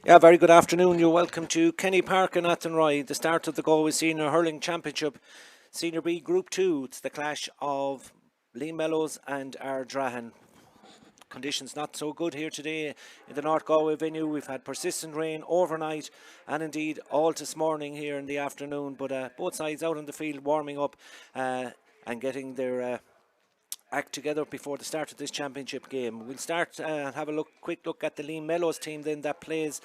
Yeah, very good afternoon. You're welcome to Kenny Park in Athenry, the start of the Galway Senior Hurling Championship, Senior B Group 2. It's the clash of Mellows and Ardrahan. Conditions not so good here today in the North Galway venue. We've had persistent rain overnight and indeed all this morning here in the afternoon, but both sides out on the field warming up and getting their act together before the start of this championship game. We'll start and have a quick look at the Mellows team then that plays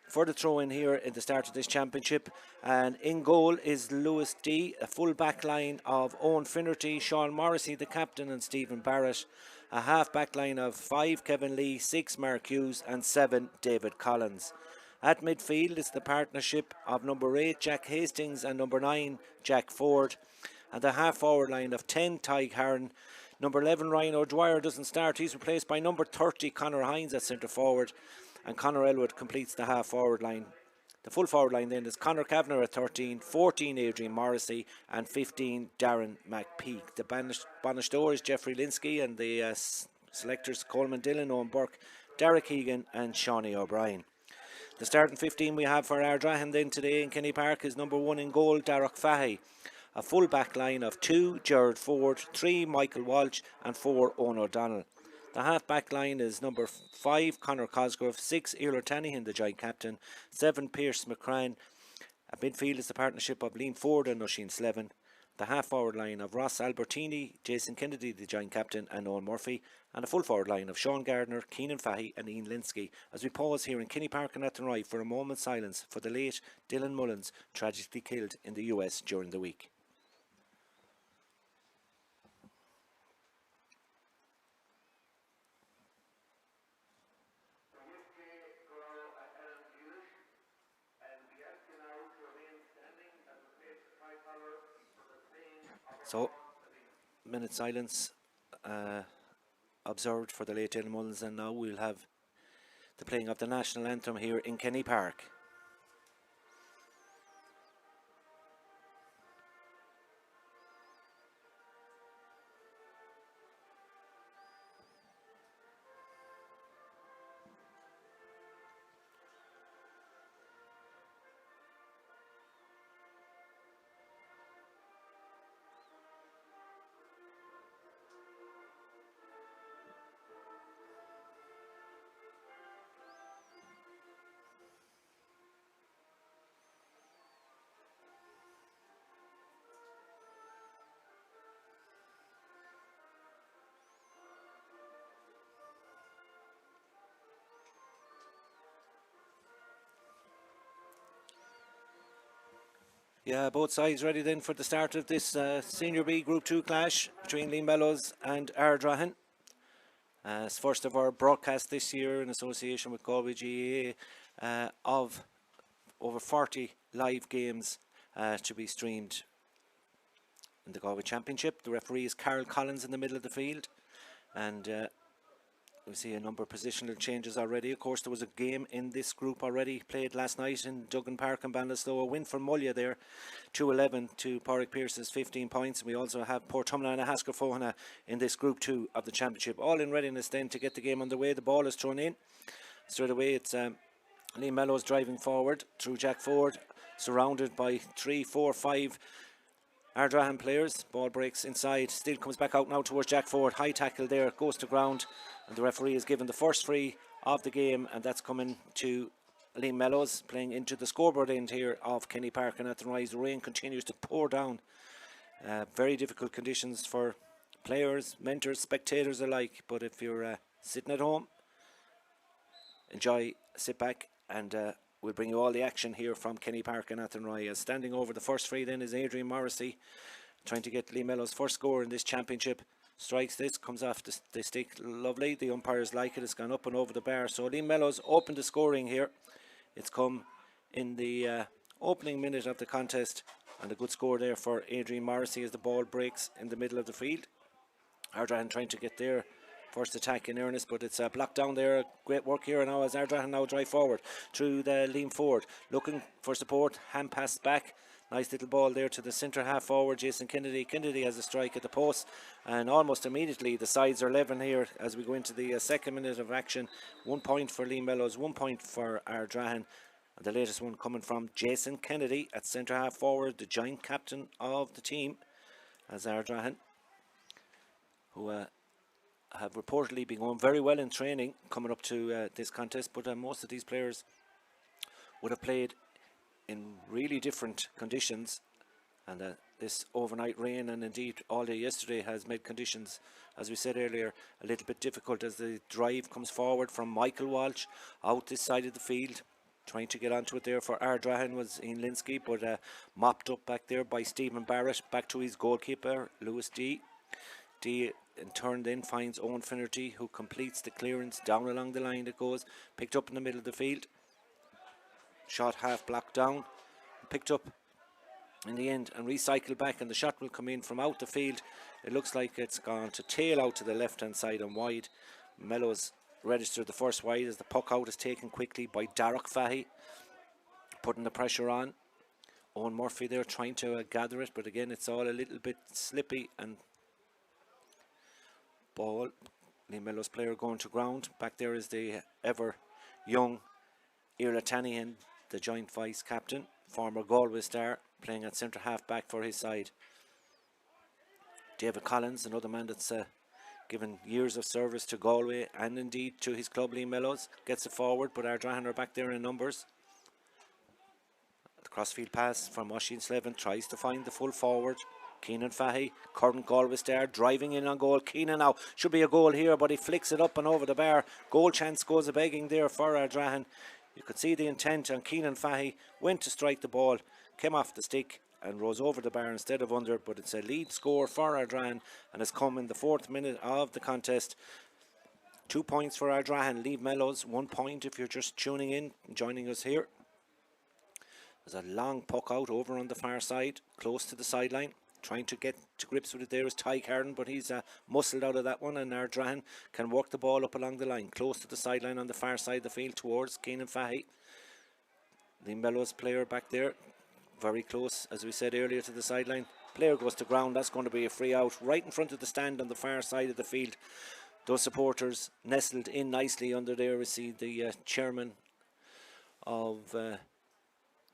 for the throw in here at the start of this championship. And in goal is Lewis D, a full back line of Owen Finnerty, Sean Morrissey, the captain, and Stephen Barrett. A half back line of 5 Kevin Lee, 6 Mark Hughes, and 7 David Collins. At midfield is the partnership of number 8 Jack Hastings and number 9 Jack Ford. And the half forward line of 10 Tyg Harron. Number 11 Ryan O'Dwyer doesn't start. He's replaced by number 30 Conor Hines at centre forward, and Conor Elwood completes the half forward line. The full forward line then is Conor Kavanagh at 13, 14 Adrian Morrissey, and 15 Darren McPeak. The Banistore is Jeffrey Linsky, and the selectors Coleman Dillon, Owen Burke, Derek Egan, and Shawnee O'Brien. The starting 15 we have for Ardrahan then today in Kenny Park is number 1 in goal, Darragh Fahy. A full back line of 2 Gerard Ford, 3 Michael Walsh, and 4 Owen O'Donnell. The half back line is number 5 Conor Cosgrove, 6 Earl Tanihan, the joint captain, 7 Pierce McCran. At midfield is the partnership of Liam Ford and Oisin Slevin. The half forward line of Ross Albertini, Jason Kennedy, the joint captain, and Owen Murphy. And a full forward line of Sean Gardner, Keenan Fahy, and Ian Linsky. As we pause here in Kenny Park and Athenry for a moment's silence for the late Dylan Mullins, tragically killed in the US during the week. So, minute silence observed for the late Dylan Mullins, and now we'll have the playing of the national anthem here in Kenny Park. Yeah, both sides ready then for the start of this Senior B Group 2 clash between Mellows and Ardrahan. It's first of our broadcast this year in association with Galway GAA of over 40 live games to be streamed in the Galway Championship. The referee is Carol Collins in the middle of the field, and we see a number of positional changes already. Of course, there was a game in this group already played last night in Duggan Park and Ballinasloe. A win for Mulla there, 2-11 to Pádraig Pearse's 15 points. And we also have Portumna and Haskell Fohana in this group 2 of the championship. All in readiness then to get the game underway. The ball is thrown in. Straight away it's Liam Mellows driving forward through Jack Ford, surrounded by 3, 4, 5 Ardrahan players. Ball breaks inside, still comes back out now towards Jack Ford. High tackle there, goes to ground, and the referee is given the first free of the game, and that's coming to Liam Mellows, playing into the scoreboard end here of Kenny Park and Athenry. The rain continues to pour down. Very difficult conditions for players, mentors, spectators alike, but if you're sitting at home, enjoy, sit back, and we'll bring you all the action here from Kenny Park and Athenry. Standing over the first free then is Adrian Morrissey, trying to get Liam Mellows' first score in this championship. Strikes this, comes off the stick, lovely. The umpires like it, it's gone up and over the bar. So Liam Mellows opened the scoring here. It's come in the opening minute of the contest, and a good score there for Adrian Morrissey as the ball breaks in the middle of the field. Ardrahan trying to get their First attack in earnest, but it's blocked down there. Great work here now as Ardrahan now drive forward through the lean forward. Looking for support, hand pass back. Nice little ball there to the centre half forward, Jason Kennedy. Kennedy has a strike at the post, and almost immediately the sides are level here as we go into the second minute of action. 1 point for Lee Mellows, 1 point for Ardrahan. And the latest one coming from Jason Kennedy at centre half forward, the giant captain of the team, as Ardrahan, who have reportedly been going very well in training coming up to this contest, but most of these players would have played in really different conditions, and this overnight rain and indeed all day yesterday has made conditions, as we said earlier, a little bit difficult as the drive comes forward from Michael Walsh out this side of the field. Trying to get onto it there for Ardrahan was Ian Linsky, but mopped up back there by Stephen Barrett. Back to his goalkeeper, Lewis D. D in turn then finds Owen Finnerty, who completes the clearance down along the line. It goes, picked up in the middle of the field. Shot half blocked down, picked up in the end and recycled back, and the shot will come in from out the field. It looks like it's gone to tail out to the left hand side and wide. Mellows registered the first wide as the puck out is taken quickly by Darragh Fahy, putting the pressure on. Owen Murphy there trying to gather it, but again it's all a little bit slippy, and ball, Lee Mellows player going to ground. Back there is the ever young Irla Tanian, the joint vice captain, former Galway star, playing at centre half back for his side. David Collins, another man that's given years of service to Galway and indeed to his club Lee Mellows, gets it forward, but Ardrahan are back there in numbers. The crossfield pass from Oisin Slevin tries to find the full forward. Keenan Fahy, current Galway star, driving in on goal. Keenan now, should be a goal here, but he flicks it up and over the bar. Goal chance goes a begging there for Ardrahan. You could see the intent, and Keenan Fahy went to strike the ball, came off the stick and rose over the bar instead of under, but it's a lead score for Ardrahan and has come in the 4th minute of the contest. 2 points for Ardrahan, Lee Mellows 1 point if you're just tuning in and joining us here. There's a long puck out over on the far side, close to the sideline. Trying to get to grips with it there is Ty Carden, but he's muscled out of that one, and Ardrahan can work the ball up along the line, close to the sideline on the far side of the field towards Keenan Fahy. The Mellows player back there, very close, as we said earlier, to the sideline. Player goes to ground, that's going to be a free out right in front of the stand on the far side of the field. Those supporters nestled in nicely under there. We see the chairman of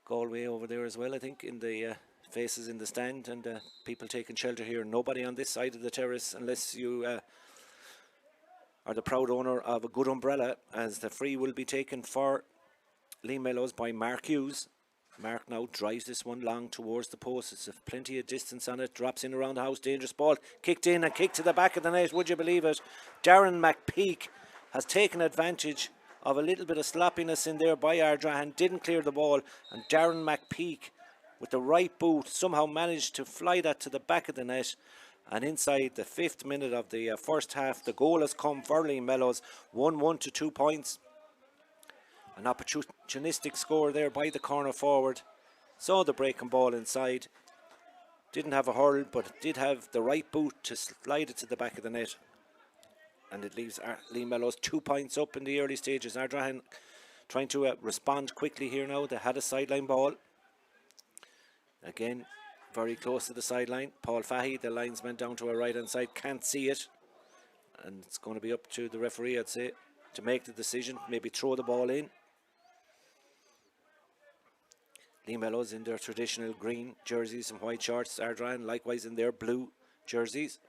Galway over there as well, I think, in the faces in the stand, and people taking shelter here. Nobody on this side of the terrace unless you are the proud owner of a good umbrella, as the free will be taken for Lee Mellows by Mark Hughes. Mark now drives this one long towards the post. It's plenty of distance on it, drops in around the house, dangerous ball, kicked in and kicked to the back of the net. Would you believe it? Darren McPeak has taken advantage of a little bit of sloppiness in there by Ardrahan, didn't clear the ball, and Darren McPeak with the right boot somehow managed to fly that to the back of the net. And inside the 5th minute of the first half, the goal has come for Lee Mellows, 1-1 to 2 points. An opportunistic score there by the corner forward. Saw the breaking ball inside, didn't have a hurl, but did have the right boot to slide it to the back of the net, and it leaves Lee Mellows 2 points up in the early stages. Ardrahan trying to respond quickly here now. They had a sideline ball. Again, very close to the sideline. Paul Fahy, the linesman down to our right hand side, can't see it. And it's going to be up to the referee, I'd say, to make the decision. Maybe throw the ball in. Lee Mellows in their traditional green jerseys and white shorts. Ardrahan likewise in their blue jerseys.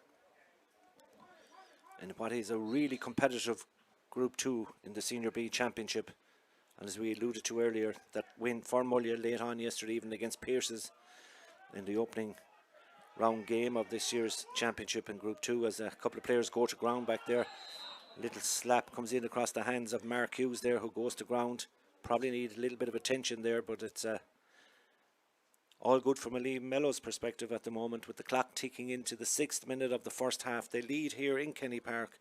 And what is a really competitive Group 2 in the Senior B Championship. And as we alluded to earlier, that win for Mulla late on yesterday evening against Pearses in the opening round game of this year's championship in Group 2, as a couple of players go to ground back there. A little slap comes in across the hands of Mark Hughes there, who goes to ground. Probably need a little bit of attention there, but it's all good from a Lee Mellows perspective at the moment, with the clock ticking into the 6th minute of the first half. They lead here in Kenny Park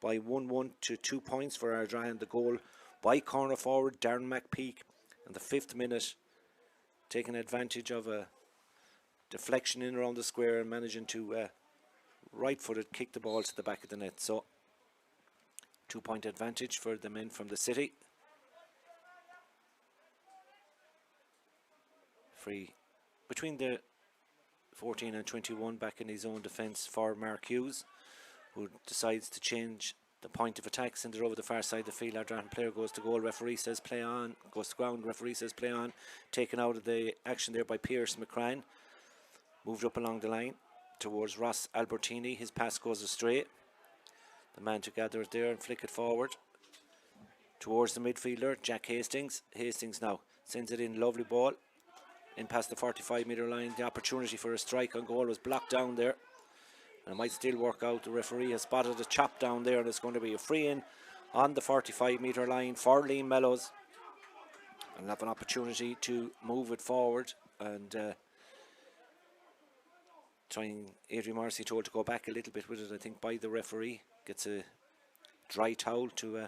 by 1-1 to 2 points for Ardrahan. The goal by corner forward Darren McPeak, and the 5th minute taking advantage of a deflection in around the square and managing to right-footed kick the ball to the back of the net. So 2-point advantage for the men from the city. Free between the 14 and 21 back in his own defence for Mark Hughes, who decides to change the point of attack, send it over the far side of the field. Ardrahan player goes to goal, referee says play on, goes to ground, referee says play on. Taken out of the action there by Pierce McCran. Moved up along the line towards Ross Albertini. His pass goes astray. The man to gather it there and flick it forward towards the midfielder, Jack Hastings. Hastings now sends it in, lovely ball in past the 45-metre line. The opportunity for a strike on goal was blocked down there, and it might still work out. The referee has spotted a chop down there, and it's going to be a free in on the 45-metre line for Liam Mellows, and have an opportunity to move it forward and trying. Adrian Morrissey told to go back a little bit with it, I think, by the referee. Gets a dry towel to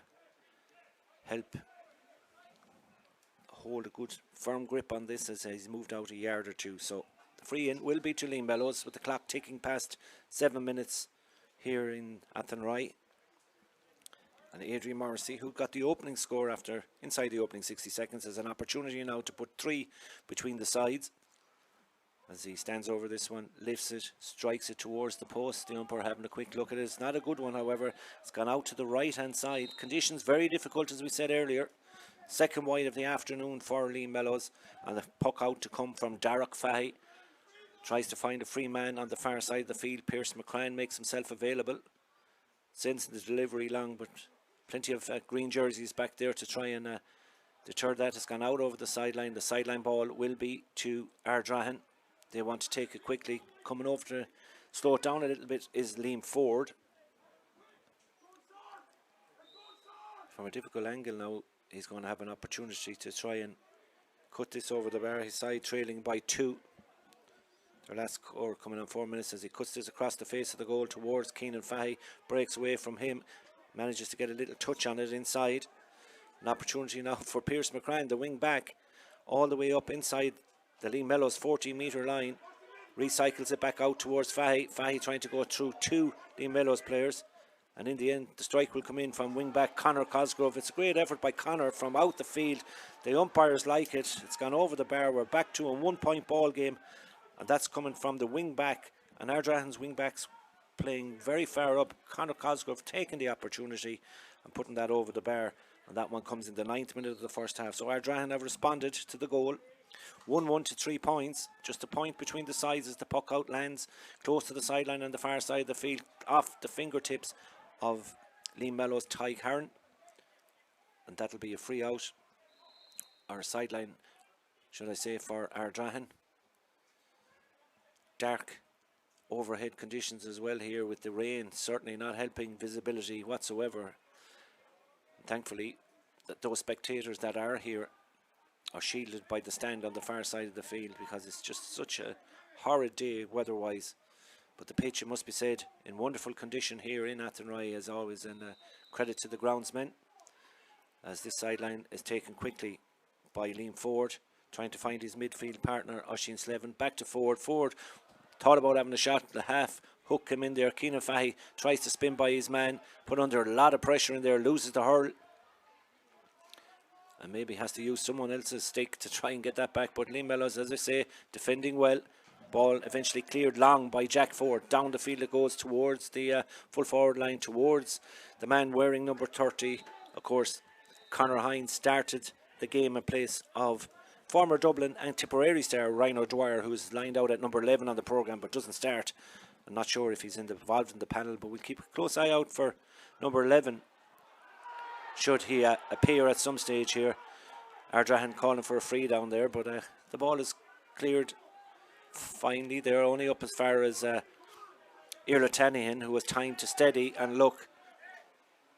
help hold a good firm grip on this as he's moved out a yard or two. So the free in will be to Liam Mellows, with the clock ticking past 7 minutes here in Athenry. And Adrian Morrissey, who got the opening score after inside the opening 60 seconds, has an opportunity now to put 3 between the sides. As he stands over this one, lifts it, strikes it towards the post. The umpire having a quick look at it. It's not a good one, however. It's gone out to the right hand side. Conditions very difficult, as we said earlier. Second wide of the afternoon for Liam Mellows, and the puck out to come from Darragh Fahy. Tries to find a free man on the far side of the field. Pierce McCran makes himself available. Sends the delivery long, but plenty of green jerseys back there to try and deter that. It's gone out over the sideline. The sideline ball will be to Ardrahan. They want to take it quickly. Coming over to slow it down a little bit is Liam Ford. From a difficult angle now, he's going to have an opportunity to try and cut this over the bar. His side trailing by 2. Their last score coming on 4 minutes, as he cuts this across the face of the goal towards Keenan Fahy. Breaks away from him. Manages to get a little touch on it inside. An opportunity now for Pierce McCran, the wing back, all the way up inside the Liam Mellows 14-metre line. Recycles it back out towards Fahy. Fahy trying to go through 2 Liam Mellows players. And in the end, the strike will come in from wing-back Conor Cosgrove. It's a great effort by Conor from out the field. The umpires like it. It's gone over the bar. We're back to a 1-point ball game. And that's coming from the wing-back. And Ardrahan's wing-backs playing very far up. Conor Cosgrove taking the opportunity and putting that over the bar. And that one comes in the 9th minute of the first half. So Ardrahan have responded to the goal. 1-1 to 3 points. Just a point between the sides as the puck out lands close to the sideline on the far side of the field, off the fingertips of Liam Mellows' Ty Harron. And that'll be a free out, or a sideline, should I say, for Ardrahan. Dark overhead conditions as well here, with the rain certainly not helping visibility whatsoever. And thankfully, those spectators that are here are shielded by the stand on the far side of the field, because it's just such a horrid day weather-wise. But the pitch, it must be said, in wonderful condition here in Athenry as always, and credit to the groundsmen, as this sideline is taken quickly by Liam Ford, trying to find his midfield partner Oisin Slevin. Back to Ford. Ford thought about having a shot at the half. Hook came in there. Keenan Fahy tries to spin by his man, put under a lot of pressure in there, loses the hurl, and maybe has to use someone else's stick to try and get that back. But Liam Mellows, as I say, defending well. Ball eventually cleared long by Jack Ford. Down the field it goes towards the full forward line, towards the man wearing number 30. Of course, Conor Hines started the game in place of former Dublin and Tipperary star Ryan O'Dwyer, who's lined out at number 11 on the programme but doesn't start. I'm not sure if he's involved in the panel, but we'll keep a close eye out for number 11 should he appear at some stage here. Ardrahan calling for a free down there, but the ball is cleared finally. They're only up as far as Irla Tanihan, who has time to steady and look,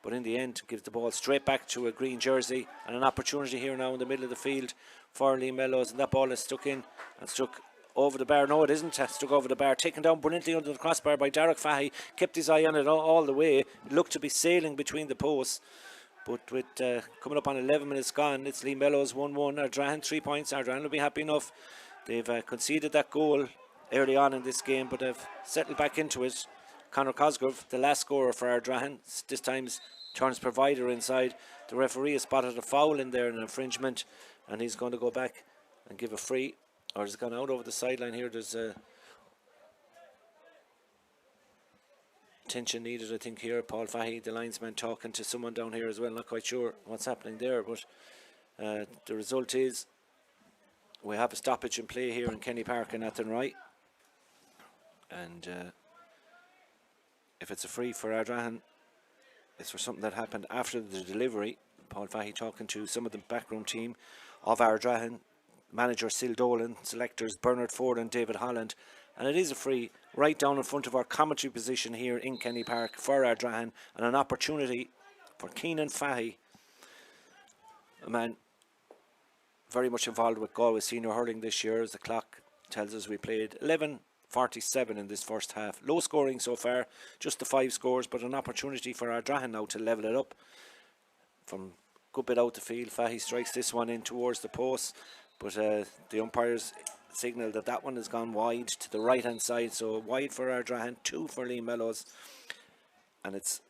but in the end gives the ball straight back to a green jersey. And an opportunity here now in the middle of the field for Liam Mellows, and that ball is stuck in and struck over the bar. No, it isn't stuck over the bar. Taken down brilliantly under the crossbar by Darragh Fahy. Kept his eye on it all the way. It looked to be sailing between the posts, but with coming up on 11 minutes gone, it's Liam Mellows 1-1. Ardrahan 3 points. Ardrahan will be happy enough. They've conceded that goal early on in this game, but they've settled back into it. Conor Cosgrove, the last scorer for Ardrahan, this time's turns provider inside. The referee has spotted a foul in there, an infringement, and he's going to go back and give a free, or has gone out over the sideline here. There's a attention needed, I think, here. Paul Fahey, the linesman, talking to someone down here as well. Not quite sure what's happening there, but the result is we have a stoppage in play here in Kenny Park and Athenry. And if it's a free for Ardrahan, it's for something that happened after the delivery. Paul Fahey talking to some of the backroom team of Ardrahan, manager Sil Dolan, selectors Bernard Ford and David Holland. And it is a free right down in front of our commentary position here in Kenny Park for Ardrahan, and an opportunity for Keenan Fahey, a man very much involved with Galway senior hurling this year, as the clock tells us we played 11:47 in this first half. Low scoring so far, just the 5 scores, but an opportunity for Ardrahan now to level it up. From a good bit out the field, Fahey strikes this one in towards the post, but the umpires signal that that one has gone wide to the right hand side, so wide for Ardrahan, 2 for Liam Mellows, and it's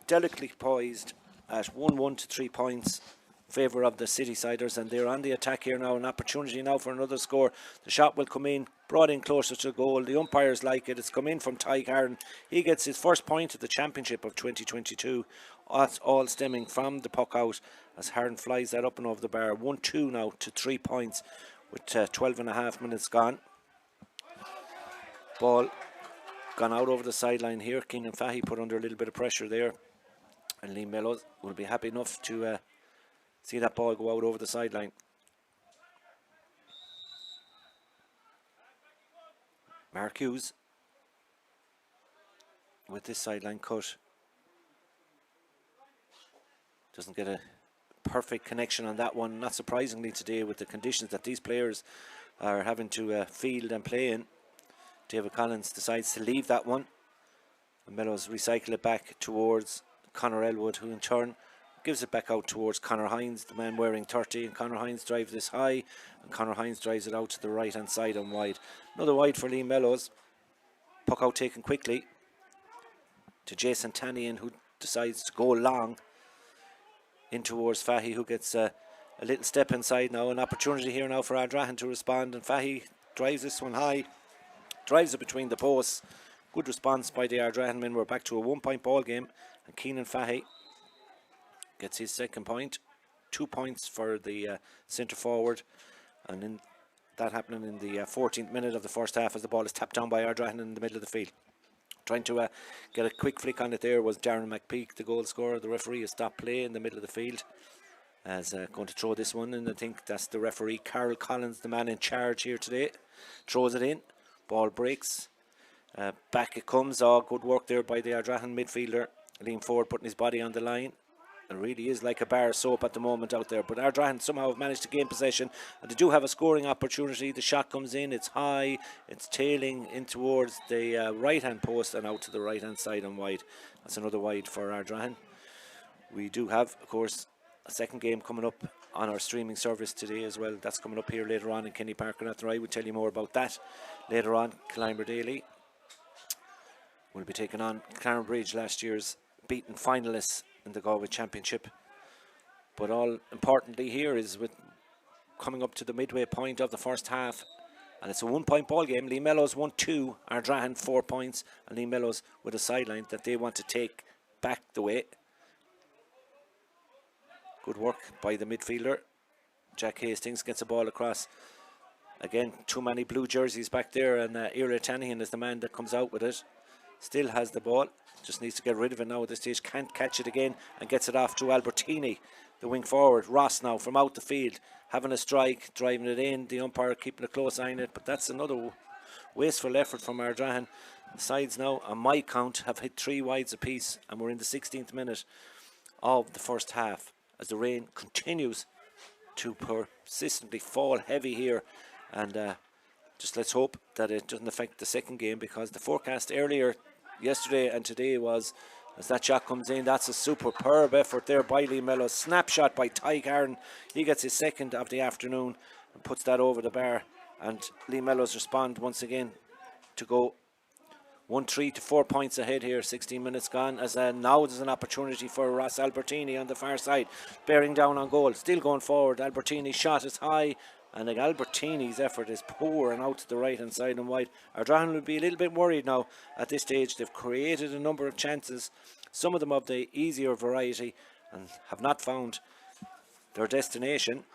delicately poised at 1-1 to 3 points in favour of the City-siders, and they're on the attack here now. An opportunity now for another score. The shot will come in, brought in closer to goal. The umpires like it. It's come in from Ty Garden. He gets his first point at the championship of 2022. That's all stemming from the puck out as Harden flies that up and over the bar. 1-2 now to 3 points with 12.5 minutes gone. Ball gone out over the sideline here. Keenan Fahey put under a little bit of pressure there, and Liam Mellows will be happy enough to see that ball go out over the sideline. Mark Hughes with this sideline cut. Doesn't get a perfect connection on that one, not surprisingly today with the conditions that these players are having to field and play in. David Collins decides to leave that one, and Mellows recycle it back towards Conor Elwood, who in turn gives it back out towards Conor Hines, the man wearing 30, and Conor Hines drives this high, and Conor Hines drives it out to the right hand side and wide. Another wide for Liam Mellows. Puck out taken quickly to Jason Tannian, who decides to go long in towards Fahey, who gets a little step inside now. An opportunity here now for Ardrahan to respond, and Fahey drives this one high, drives it between the posts. Good response by the Ardrahan men. We're back to a 1-point ball game, and Keenan Fahey gets his second point. 2 points for the centre forward, and in that happening in the 14th minute of the first half, as the ball is tapped down by Ardrahan in the middle of the field. Trying to get a quick flick on it there was Darren McPeak, the goal scorer. The referee has stopped play in the middle of the field as going to throw this one in. I think that's the referee, Carol Collins, the man in charge here today. Throws it in, ball breaks, back it comes. Oh, good work there by the Ardrahan midfielder, Liam Ford, putting his body on the line. It really is like a bar of soap at the moment out there, but Ardrahan somehow have managed to gain possession, and they do have a scoring opportunity. The shot comes in, it's high, it's tailing in towards the right hand post and out to the right hand side and wide. That's another wide for Ardrahan. We do have, of course, a second game coming up on our streaming service today as well. That's coming up here later on in Kenny Park and Athenry. We'll tell you more about that later on. Clymer Daly will be taking on Clarenbridge, last year's beaten finalists in the Galway Championship. But all importantly here is with coming up to the midway point of the first half, and it's a 1-point ball game. Liam Mellows 1-2, Ardrahan 4 points, and Liam Mellows with a sideline that they want to take back the way. Good work by the midfielder. Jack Hastings gets a ball across. Again, too many blue jerseys back there, and Ira Tanahan is the man that comes out with it. Still has the ball, just needs to get rid of it now at this stage. Can't catch it again, and gets it off to Albertini, the wing forward. Ross now from out the field, having a strike, driving it in. The umpire keeping a close eye on it, but that's another wasteful effort from Ardrahan. The sides now, on my count, have hit 3 wides apiece, and we're in the 16th minute of the first half as the rain continues to persistently fall heavy here. And just let's hope that it doesn't affect the second game, because the forecast earlier yesterday and today was, as that shot comes in, that's a superb effort there by Liam Mellows. Snapshot by Ty Garden. He gets his second of the afternoon and puts that over the bar, and Liam Mellows respond once again to go 1-3 to 4 points ahead here. 16 minutes gone. As now there's an opportunity for Ross Albertini on the far side, bearing down on goal. Still going forward. Albertini's shot is high, and Albertini's effort is poor and out to the right hand side and wide. Ardrahan will be a little bit worried now at this stage. They've created a number of chances, some of them of the easier variety, and have not found their destination.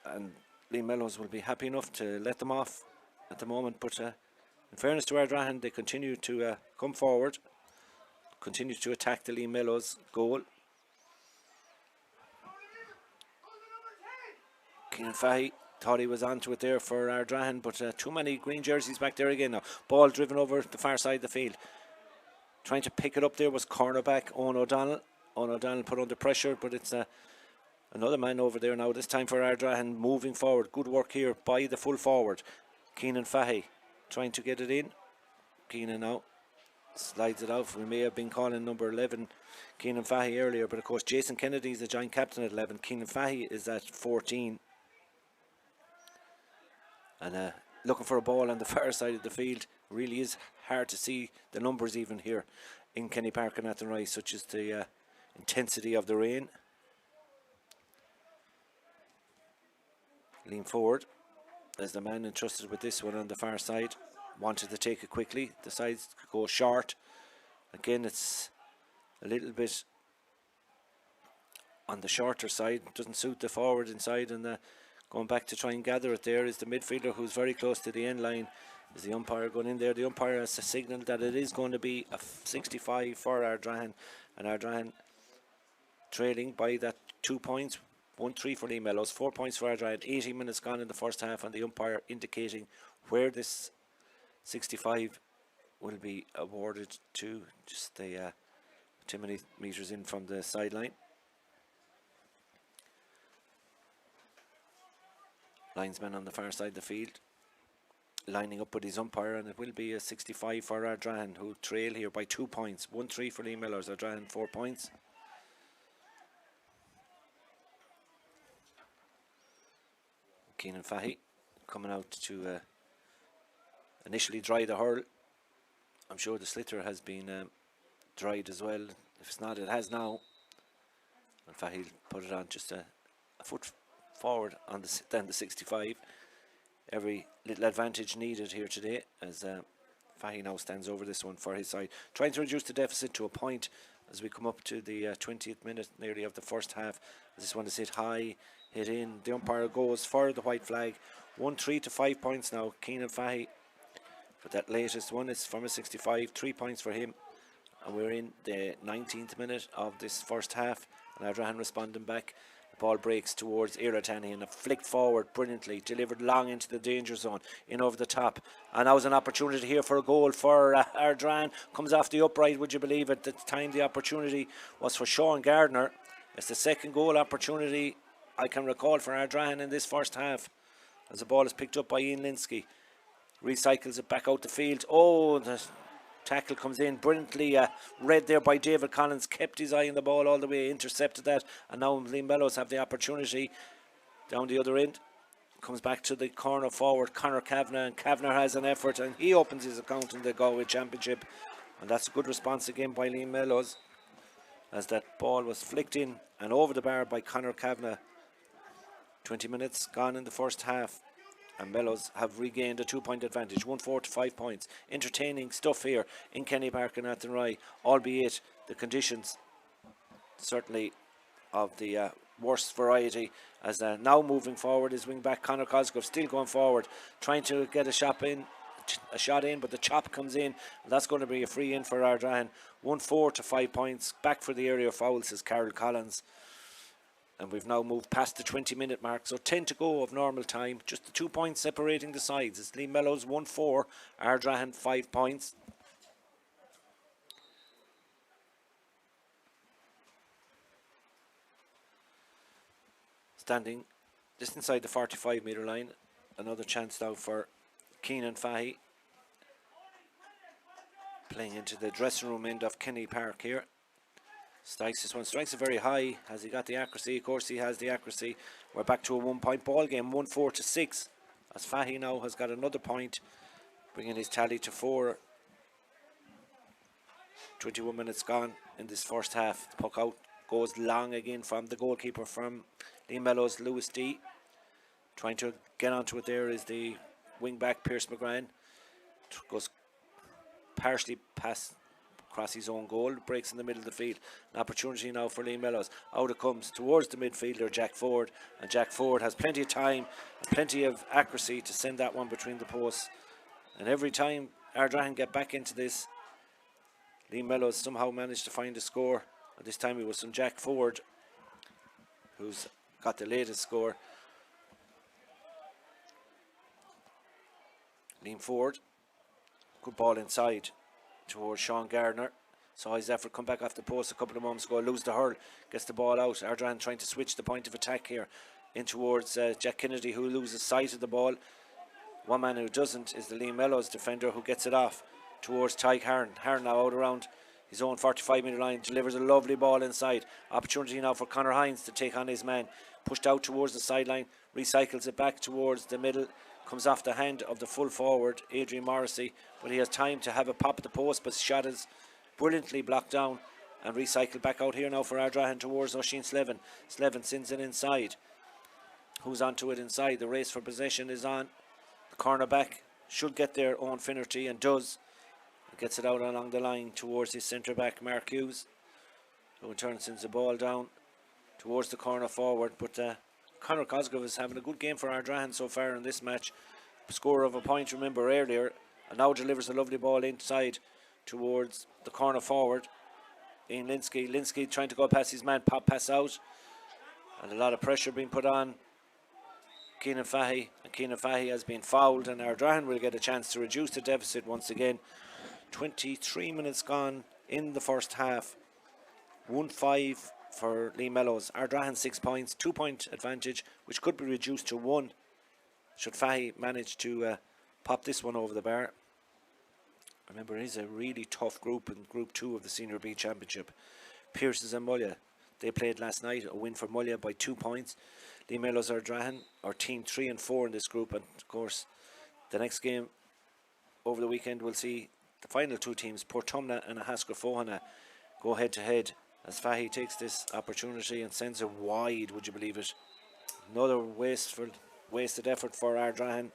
And Liam Mellows will be happy enough to let them off at the moment, but in fairness to Ardrahan, they continue to come forward, continue to attack the Liam Mellows goal. Keenan Fahy thought he was onto it there for Ardrahan, but too many green jerseys back there again now. Ball driven over the far side of the field. Trying to pick it up there was cornerback Owen O'Donnell. Owen O'Donnell put under pressure, but it's another man over there now, this time for Ardrahan, moving forward. Good work here by the full forward, Keenan Fahy, trying to get it in. Keenan now slides it out. We may have been calling number 11 Keenan Fahy earlier, but of course Jason Kennedy is the joint captain at 11. Keenan Fahy is at 14. And looking for a ball on the far side of the field. Really is hard to see the numbers even here in Kenny Park and Athenry, such as the intensity of the rain. Lean forward as the man entrusted with this one on the far side wanted to take it quickly, decides to go short. Again, it's a little bit on the shorter side, doesn't suit the forward inside, and going back to try and gather it there is the midfielder, who's very close to the end line. Is the umpire going in there? The umpire has signalled that it is going to be a 65 for Ardrahan, and Ardrahan trailing by that 2 points. 1-3 for Liam Mellows, 4 points for Ardrahan. 18 minutes gone in the first half, and the umpire indicating where this 65 will be awarded to, just the 10 metres in from the sideline. Linesman on the far side of the field lining up with his umpire, and it will be a 65 for Ardrahan, who trail here by 2 points. 1-3 for Liam Mellows, Ardrahan 4 points. Keenan Fahy coming out to initially dry the hurl. I'm sure the sliotar has been dried as well. If it's not, it has now. And Fahy put it on just a foot forward on than the 65. Every little advantage needed here today, as Fahy now stands over this one for his side, trying to reduce the deficit to a point as we come up to the 20th minute nearly of the first half. This one is hit high, hit in. The umpire goes for the white flag. 1-3 to 5 points now. Keenan Fahy, but that latest one is from a 65, 3 points for him. And we're in the 19th minute of this first half, and Ardrahan responding back. The ball breaks towards Ardrahan and flicked forward brilliantly, delivered long into the danger zone, in over the top. And now was an opportunity here for a goal for Ardrahan. Comes off the upright, would you believe it? At the time the opportunity was for Sean Gardner. It's the second goal opportunity I can recall for Ardrahan in this first half, as the ball is picked up by Ian Linsky. Recycles it back out the field. Oh, the tackle comes in brilliantly read there by David Collins, kept his eye on the ball all the way, intercepted that, and now Liam Mellows have the opportunity down the other end. Comes back to the corner forward, Conor Kavanagh, and Kavanagh has an effort, and he opens his account in the Galway Championship, and that's a good response again by Liam Mellows, as that ball was flicked in and over the bar by Conor Kavanagh. 20 minutes gone in the first half, and Mellows have regained a 2-point advantage, 1-4 to 5 points. Entertaining stuff here in Kenny Park and Athenry, albeit the conditions certainly of the worst variety, as now moving forward is wing back Conor Cosgrove, still going forward, trying to get a shot in, but the chop comes in, and that's going to be a free in for Ardrahan. 1-4 to 5 points. Back for the area of foul, says Carol Collins. And we've now moved past the 20-minute mark, so 10 to go of normal time. Just the 2 points separating the sides. It's Liam Mellows 1-4, Ardrahan 5 points. Standing just inside the 45-metre line. Another chance now for Keenan Fahy, playing into the dressing room end of Kenny Park here. Strikes this one, strikes it very high. Has he got the accuracy? Of course he has the accuracy. We're back to a 1-point ball game, 1-4 to 6, as Fahy now has got another point, bringing his tally to 4. 21 minutes gone in this first half. The puck out goes long again from the goalkeeper from Lee Mellows, Lewis D. Trying to get onto it there is the wing back, Pierce McGran. Goes partially past across his own goal, breaks in the middle of the field. An opportunity now for Lee Mellows. Out it comes towards the midfielder, Jack Ford. And Jack Ford has plenty of time and plenty of accuracy to send that one between the posts. And every time Ardrahan get back into this, Lee Mellows somehow managed to find a score. And this time it was from Jack Ford, who's got the latest score. Liam Ford, good ball inside towards Sean Gardner. Saw his effort come back off the post a couple of moments ago, lose the hurl, gets the ball out. Ardrahan trying to switch the point of attack here in towards Jack Kennedy, who loses sight of the ball. One man who doesn't is the Liam Mellows defender, who gets it off towards Tyke Hearn. Hearn now out around his own 45-metre line, delivers a lovely ball inside. Opportunity now for Conor Hines to take on his man. Pushed out towards the sideline, recycles it back towards the middle. Comes off the hand of the full forward, Adrian Morrissey, but he has time to have a pop at the post, but his shot is brilliantly blocked down and recycled back out here now for Ardrahan towards Oisin Slevin. Slevin sends it inside. Who's onto it inside? The race for possession is on. The cornerback should get there, Owen Finnerty, and does. He gets it out along the line towards his centre back, Mark Hughes, who in turn sends the ball down towards the corner forward, but Conor Cosgrove is having a good game for Ardrahan so far in this match. Score of a point, remember, earlier, and now delivers a lovely ball inside towards the corner forward. Ian Linsky. Linsky trying to go past his man, pop pass out, and a lot of pressure being put on Keenan Fahy, and Keenan Fahy has been fouled, and Ardrahan will get a chance to reduce the deficit once again. 23 minutes gone in the first half. 1-5 for Lee Mellows. Ardrahan 6 points, 2 point advantage, which could be reduced to 1 should Fahy manage to pop this one over the bar. Remember, it is a really tough group in Group 2 of the Senior B Championship. Pierces and Mulla, they played last night, a win for Mulla by 2 points. Lee Mellows Ardrahan are team 3 and 4 in this group, and of course the next game over the weekend will see the final two teams, Portumna and Ahaska Fohana, go head to head as Fahy takes this opportunity and sends it wide, would you believe it. Another wasted effort for Ardrahan.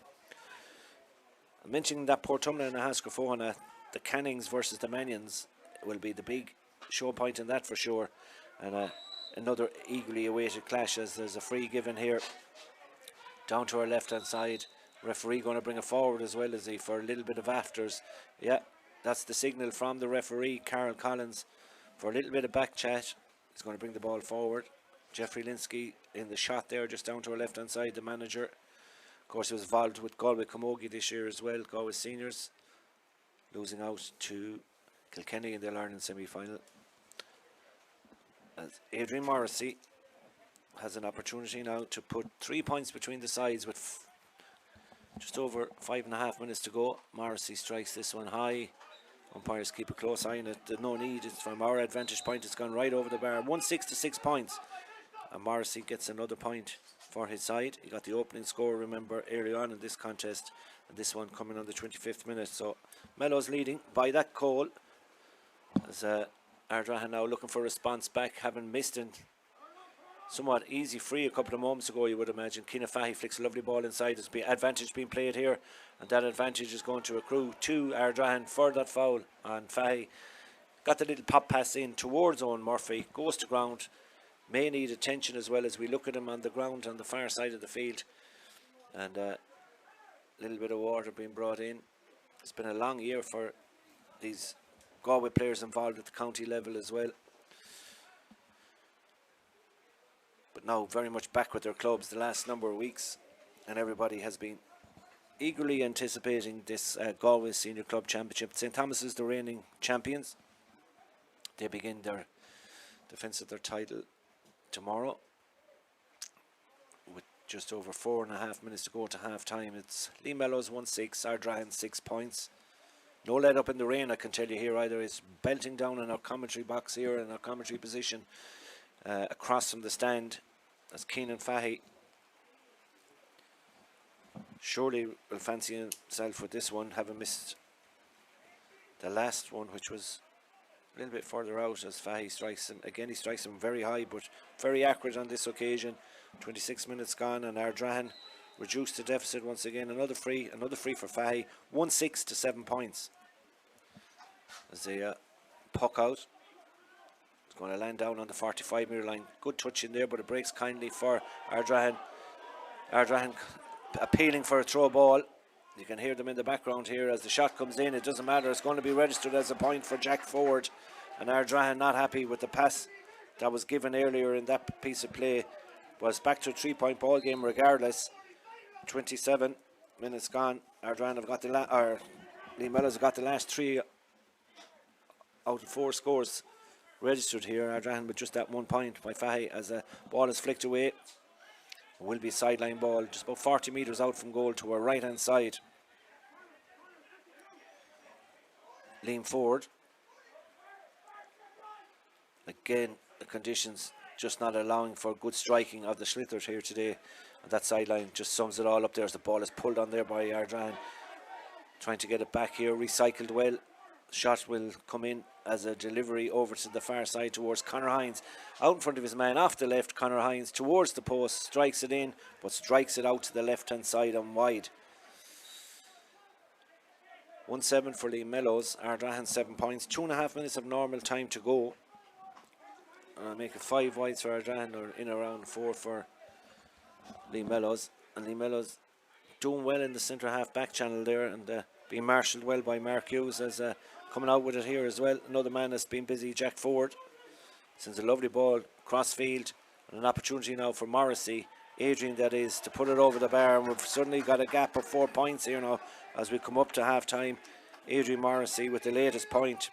Mentioning that Portumna and Ahaska Fohana, the Cannings versus the Manions will be the big show point in that for sure, and another eagerly awaited clash as there's a free given here down to our left hand side. Referee going to bring it forward as well, as he, for a little bit of afters. Yeah, that's the signal from the referee, Carol Collins, for a little bit of back chat. He's going to bring the ball forward. Jeffrey Linsky in the shot there, just down to our left hand side, the manager. Of course, he was involved with Galway Camogie this year as well, Galway seniors, losing out to Kilkenny in the All-Ireland semi-final. As Adrian Morrissey has an opportunity now to put 3 points between the sides with just over 5.5 minutes to go. Morrissey strikes this one high. Umpires keep a close eye on it. There's no need. It's from our advantage point. It's gone right over the bar. 1-6 to 6 points. And Morrissey gets another point for his side. He got the opening score, remember, early on in this contest. And this one coming on the 25th minute. So Mellows leading by that goal. As Ardrahan now looking for a response back, having missed an somewhat easy free a couple of moments ago, you would imagine. Keenan Fahy flicks a lovely ball inside. There's advantage being played here, and that advantage is going to accrue to Ardrahan for that foul. And Fahy got the little pop pass in towards Owen Murphy, goes to ground, may need attention as well as we look at him on the ground on the far side of the field. And a little bit of water being brought in. It's been a long year for these Galway players involved at the county level as well, but now very much back with their clubs the last number of weeks, and everybody has been eagerly anticipating this Galway Senior Club Championship. St. Thomas is the reigning champions. They begin their defence of their title tomorrow with just over 4.5 minutes to go to half time. It's Lee Mellows 1-6, Ardrahan 6 points. No let up in the rain, I can tell you here either. It's belting down in our commentary box here, in our commentary position, across from the stand, as Keenan Fahy surely will fancy himself with this one, having missed the last one, which was A little bit further out as Fahy strikes him. Again, he strikes him very high, but very accurate on this occasion. 26 minutes gone, and Ardrahan reduced the deficit once again. Another free for Fahy. 1-6 to 7 points. As they puck out. It's going to land down on the 45-metre line. Good touch in there, but it breaks kindly for Ardrahan. Ardrahan appealing for a throw ball. You can hear them in the background here as the shot comes in. It doesn't matter. It's going to be registered as a point for Jack Ford. And Ardrahan not happy with the pass that was given earlier in that piece of play. Was back to a 3-point ball game regardless. 27 minutes gone. Ardrahan have got Lee Mellows have got the last 3 out of 4 scores registered here. Ardrahan with just that 1 point by Fahy as the ball is flicked away. Will be a sideline ball just about 40 metres out from goal to our right hand side. Lean forward. Again, the conditions just not allowing for good striking of the Schlitters here today. And that sideline just sums it all up there as the ball is pulled on there by Ardrahan. Trying to get it back here, recycled well. Shot will come in as a delivery over to the far side towards Conor Hines. Out in front of his man off the left, Conor Hines towards the post, strikes it in, but strikes it out to the left hand side and wide. 1-7 for Lee Mellows. Ardrahan 7 points. 2.5 minutes of normal time to go. Make it 5 wides for Ardrahan, or in around 4 for Lee Mellows. And Lee Mellows doing well in the centre half back channel there, and being marshalled well by Mark Hughes as coming out with it here as well. Another man that's been busy, Jack Ford. Sends a lovely ball cross field, and an opportunity now for Morrissey, Adrian that is, to put it over the bar. And we've suddenly got a gap of 4 points here now as we come up to half time. Adrian Morrissey with the latest point.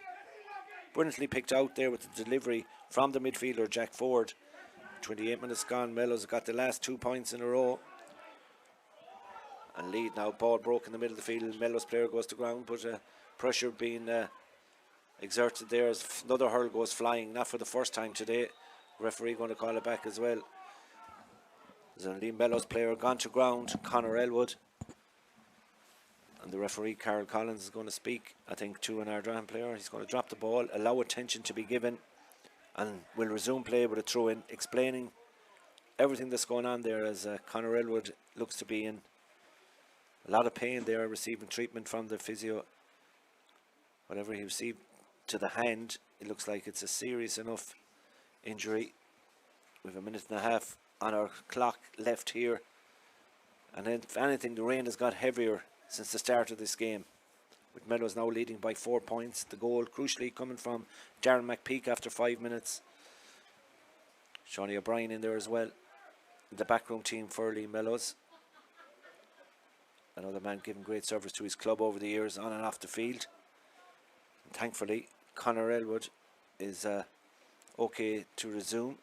Brilliantly picked out there with the delivery from the midfielder Jack Ford. 28 minutes gone. Mellows got the last 2 points in a row. And lead now. Ball broke in the middle of the field. Mellows player goes to ground, but pressure being exerted there as another hurl goes flying. Not for the first time today. Referee going to call it back as well. There's a Lee Mellows player gone to ground, Conor Elwood. And the referee, Carol Collins, is going to speak, I think, to an Ardrahan player. He's going to drop the ball, allow attention to be given, and will resume play with a throw-in, explaining everything that's going on there as Conor Elwood looks to be in a lot of pain there, receiving treatment from the physio. Whatever he received to the hand, it looks like it's a serious enough injury. We have 1.5 minutes on our clock left here. And then, if anything, the rain has got heavier since the start of this game, with Mellows now leading by 4 points. The goal crucially coming from Darren McPeak after 5 minutes. Shawnee O'Brien in there as well, the backroom team for Lee Mellows. Another man giving great service to his club over the years on and off the field. And thankfully Conor Elwood is okay to resume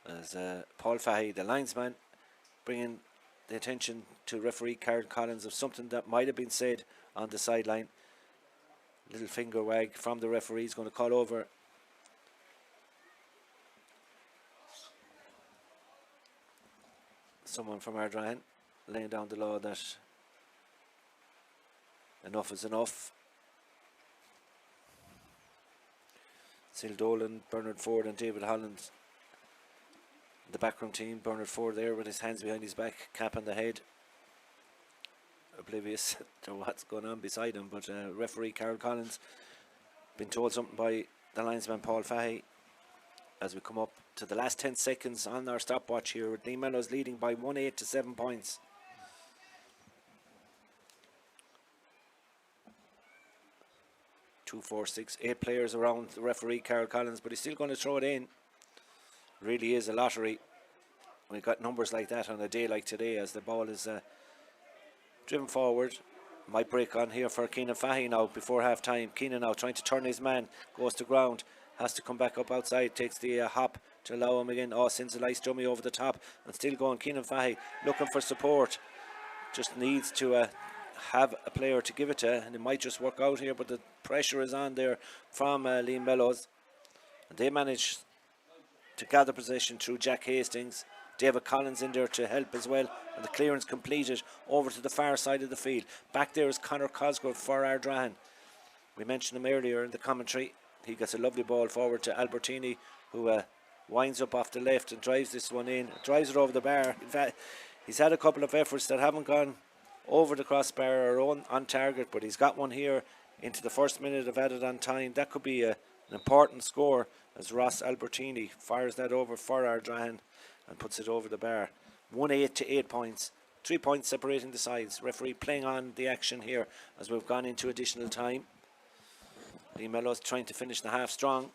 as Paul Fahy, the linesman, bringing the attention to referee Carol Collins of something that might have been said on the sideline. Little finger wag from the referee. Is going to call over someone from Ardrahan, laying down the law that enough is enough. Sil Dolan, Bernard Ford and David Holland, the backroom team. Bernard Ford there with his hands behind his back, cap on the head, oblivious to what's going on beside him. But referee Carol Collins been told something by the linesman Paul Fahy as we come up to the last 10 seconds on our stopwatch here, with Lee Mellows leading by 1-8 to 7 points. Two, four, six, 8 players around the referee Carol Collins, but he's still going to throw it in. Really is a lottery. We've got numbers like that on a day like today as the ball is driven forward. Might break on here for Keenan Fahy now before half time. Keenan now trying to turn his man, goes to ground, has to come back up outside, takes the hop to allow him again. Oh, sends a nice dummy over the top and still going. Keenan Fahy looking for support, just needs to have a player to give it to, and it might just work out here, but the pressure is on there from Lee Mellows, and they manage to gather possession through Jack Hastings. David Collins in there to help as well, and the clearance completed over to the far side of the field. Back there is Conor Cosgrove for Ardrahan. We mentioned him earlier in the commentary. He gets a lovely ball forward to Albertini, who winds up off the left and drives this one in, drives it over the bar. In fact, he's had a couple of efforts that haven't gone over the crossbar or on target, but he's got one here into the first minute of added on time. That could be an important score as Ross Albertini fires that over for Ardrahan and puts it over the bar. 1-8 to 8 points. 3 points separating the sides. Referee playing on the action here as we've gone into additional time. Lee Mellows trying to finish the half strong.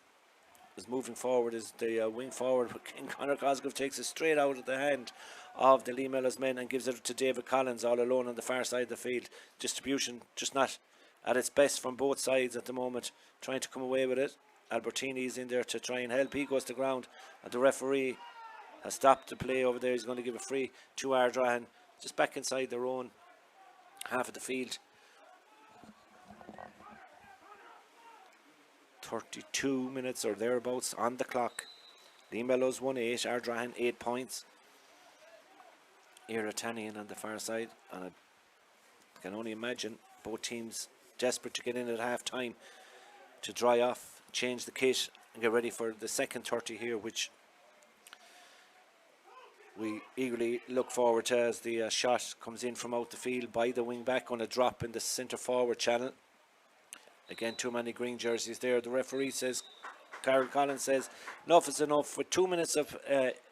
Is moving forward as the wing forward. Conor Cosgrove takes it straight out of the hand of the Lee Mellows men and gives it to David Collins all alone on the far side of the field. Distribution just not at its best from both sides at the moment, trying to come away with it. Albertini is in there to try and help. He goes to ground and the referee has stopped the play over there. He's going to give a free to Ardrahan, just back inside their own half of the field. 32 minutes or thereabouts on the clock. Lee Mellows 1-8, Ardrahan 8 points. Iritanian on the far side, and I can only imagine both teams desperate to get in at half time to dry off, change the kit and get ready for the second 30 here, which we eagerly look forward to as the shot comes in from out the field by the wing back on a drop in the centre forward channel. Again, too many green jerseys there. The referee says, Carol Collins says, enough is enough. With 2 minutes of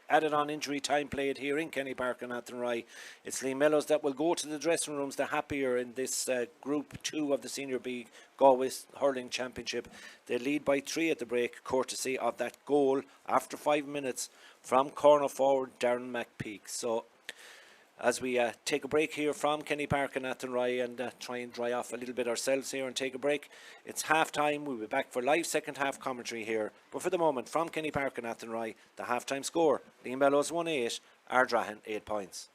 added on injury time played here in Kenny Park and Athenry, it's Lee Mellows that will go to the dressing rooms the happier in this Group 2 of the Senior B Galway Hurling Championship. They lead by 3 at the break, courtesy of that goal after 5 minutes from corner forward Darren McPeak. So as we take a break here from Kenny Park and Athenry and try and dry off a little bit ourselves here and take a break. It's half time. We'll be back for live second half commentary here. But for the moment, from Kenny Park and Athenry, the half time score: Lee Mellows 1-8, Ardrahan 8 points.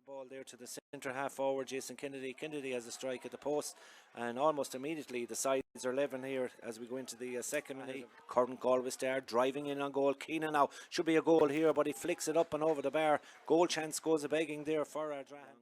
Ball there to the centre half forward, Jason Kennedy. Kennedy has a strike at the post, and almost immediately the sides are 11 here as we go into the second. Current Galway star driving in on goal. Keenan now should be a goal here, but he flicks it up and over the bar. Goal chance goes a begging there for Ardrahan.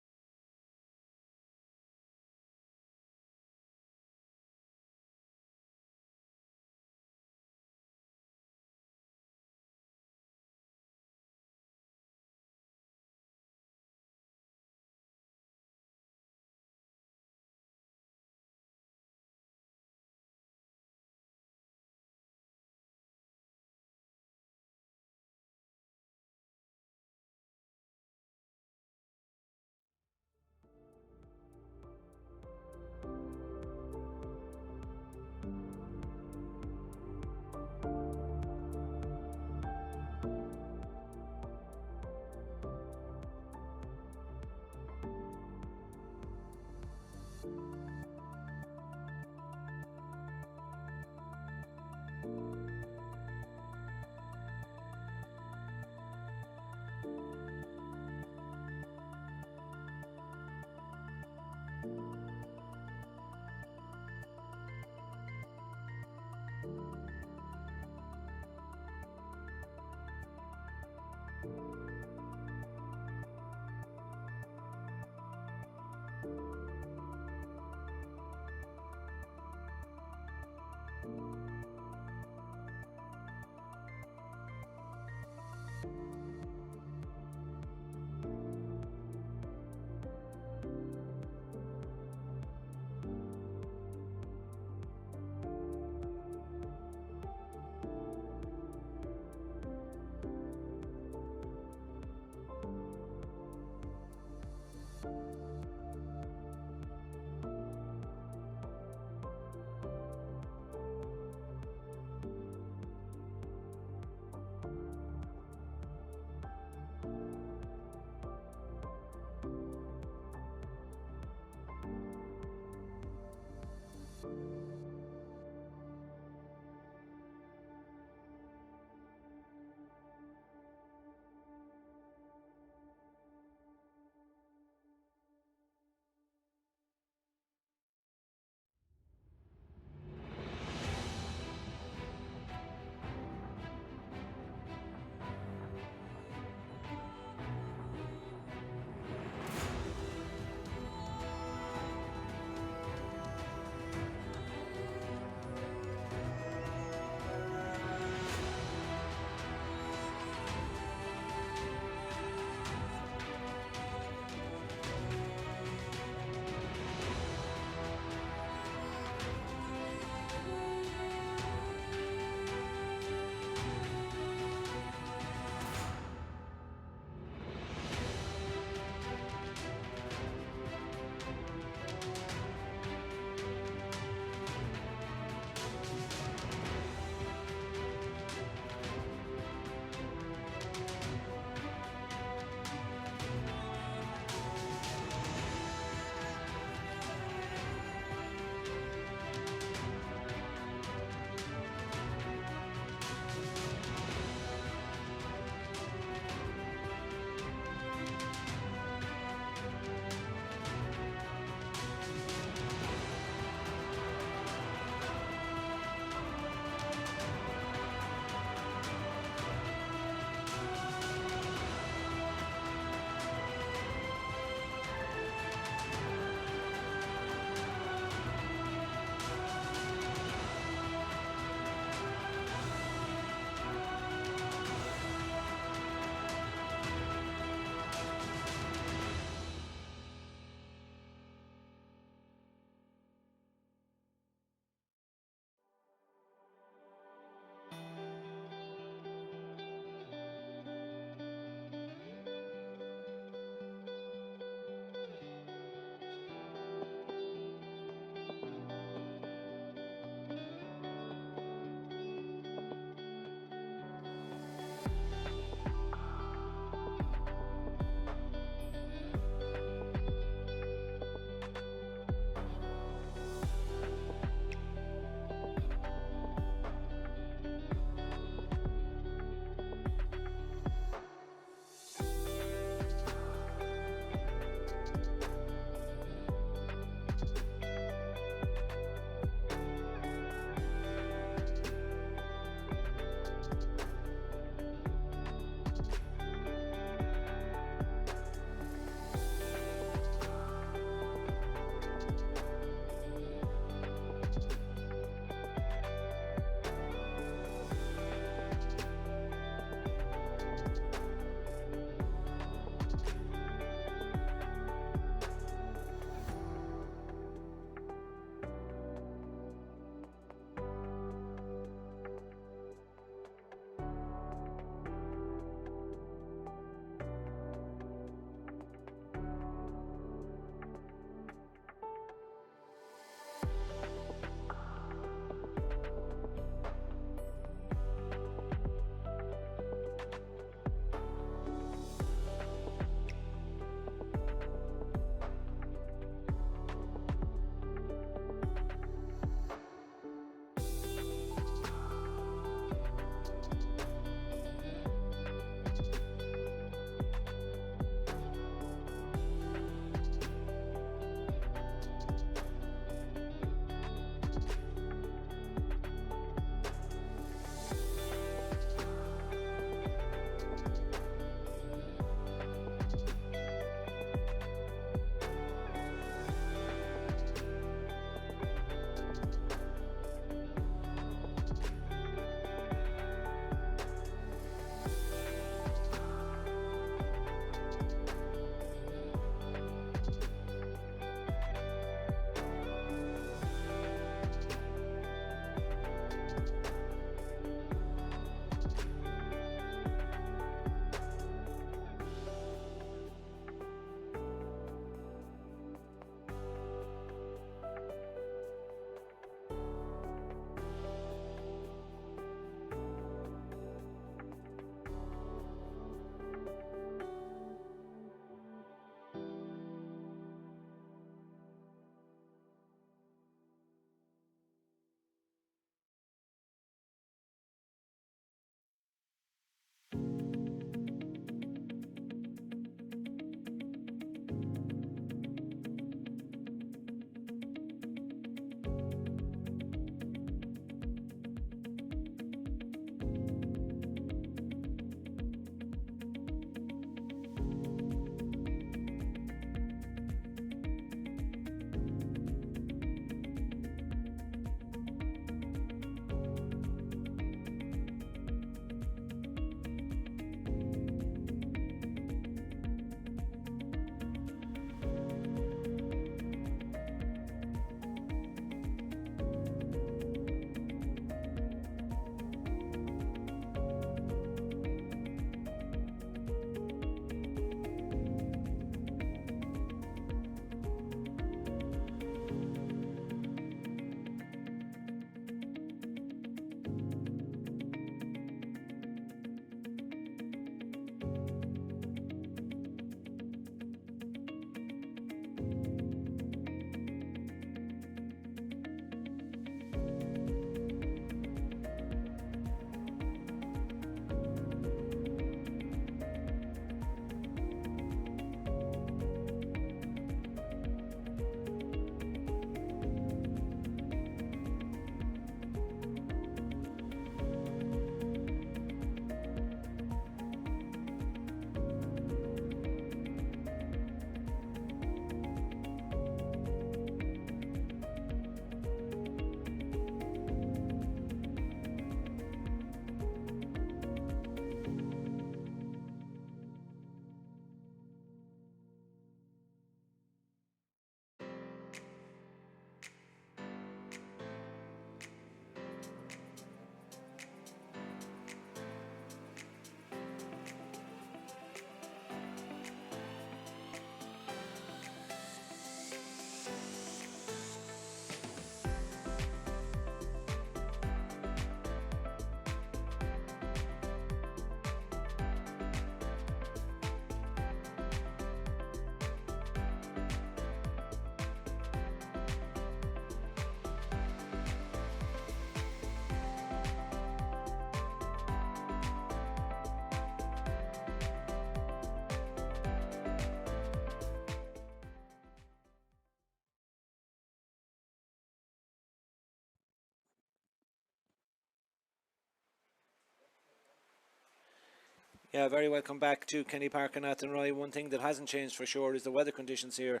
Yeah, very welcome back to Kenny Park and Athenry. One thing that hasn't changed for sure is the weather conditions here,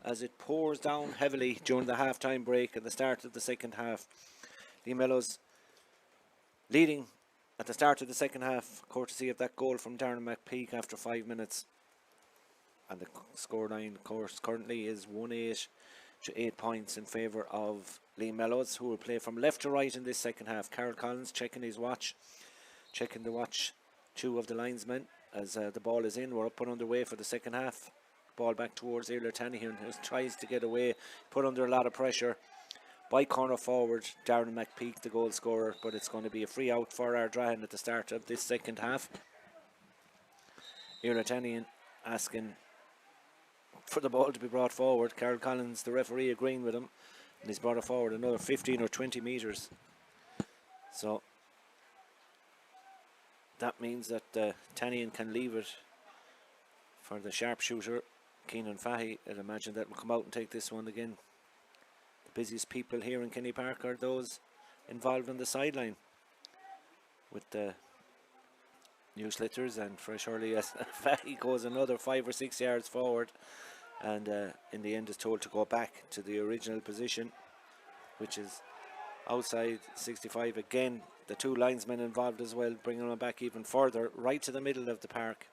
as it pours down heavily during the half-time break and the start of the second half. The Mellows leading at the start of the second half, courtesy of that goal from Darren McPeak after 5 minutes. And the scoreline, of course, currently is 1-8 to 8 points in favour of Lee Mellows, who will play from left to right in this second half. Carol Collins checking his watch, checking the watch. Two of the linesmen as the ball is in. We're up and underway for the second half. Ball back towards Earl Tanihan, who tries to get away, put under a lot of pressure by corner forward Darren McPeak, the goal scorer, but it's going to be a free out for Ardrahan at the start of this second half. Earl Tanihan asking for the ball to be brought forward. Carol Collins, the referee, agreeing with him, and he's brought it forward another 15 or 20 metres. So that means that Tanian can leave it for the sharpshooter, Keenan Fahy. I'd imagine that will come out and take this one again. The busiest people here in Kenny Park are those involved on the sideline with the new slitters, and for surely as Fahy goes another 5 or 6 yards forward, and in the end is told to go back to the original position, which is outside 65 again. The two linesmen involved as well, bringing them back even further, right to the middle of the park.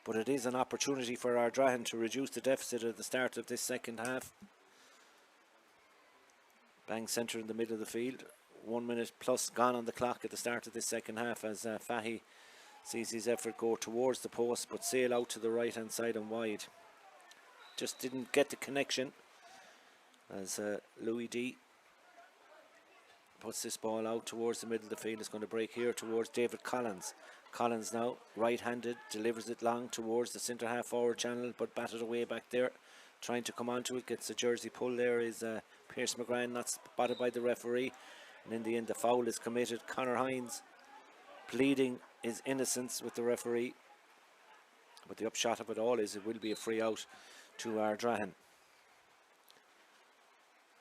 But it is an opportunity for Ardrahan to reduce the deficit at the start of this second half. Bang centre in the middle of the field. 1 minute plus gone on the clock at the start of this second half, as Fahy sees his effort go towards the post but sail out to the right hand side and wide. Just didn't get the connection as Louis D puts this ball out towards the middle of the field. It's going to break here towards David Collins. Collins now right-handed, delivers it long towards the centre half forward channel, but batted away back there, trying to come onto it. Gets a jersey pull there is Pierce McGran, not spotted by the referee, and in the end the foul is committed. Conor Hines pleading his innocence with the referee, but the upshot of it all is it will be a free out to Ardrahan,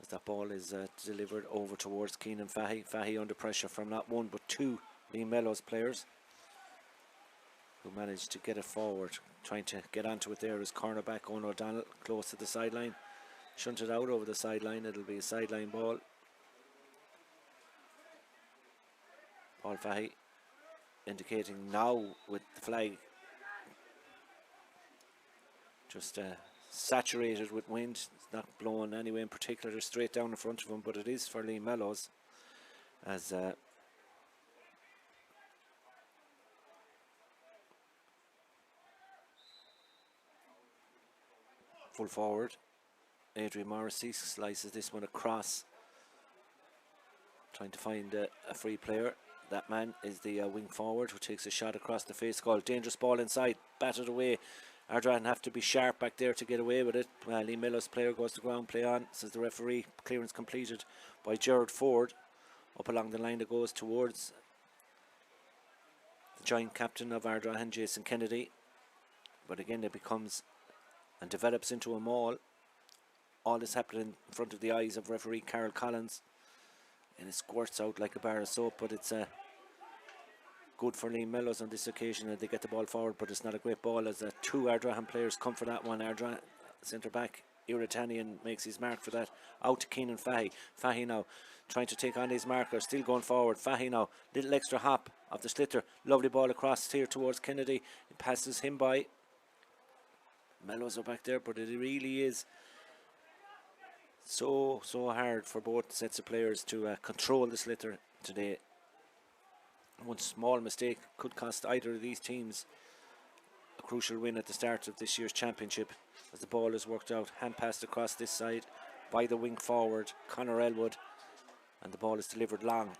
as that ball is delivered over towards Keenan Fahy. Fahy under pressure from not one but two Lee Mellows players, who managed to get it forward. Trying to get onto it there is cornerback Owen O'Donnell, close to the sideline. Shunted out over the sideline. It'll be a sideline ball. Paul Fahy indicating now with the flag just saturated with wind. It's not blowing anyway in particular straight down in front of him, but it is for Lee Mellows, as full forward Adrian Morrissey slices this one across, trying to find a free player. That man is the wing forward, who takes a shot across the face goal. Dangerous ball inside, batted away. Ardrahan have to be sharp back there to get away with it. Lee Mellows player goes to ground, play on, says the referee. Clearance completed by Gerard Ford. Up along the line it goes towards the joint captain of Ardrahan, Jason Kennedy. But again it becomes and develops into a maul. All this happening in front of the eyes of referee Carol Collins, and it squirts out like a bar of soap, but it's good for Lee Mellows on this occasion, and they get the ball forward, but it's not a great ball, as two Ardrahan players come for that one. Ardrahan centre back Iritanian makes his mark for that, out to Keenan Fahy. Fahy now trying to take on his marker, still going forward. Fahy now, little extra hop of the slitter, lovely ball across here towards Kennedy. It passes him by. Mellows are back there, but it really is so hard for both sets of players to control the slitter today. One small mistake could cost either of these teams a crucial win at the start of this year's championship, as the ball is worked out, hand passed across this side by the wing forward Conor Elwood, and the ball is delivered long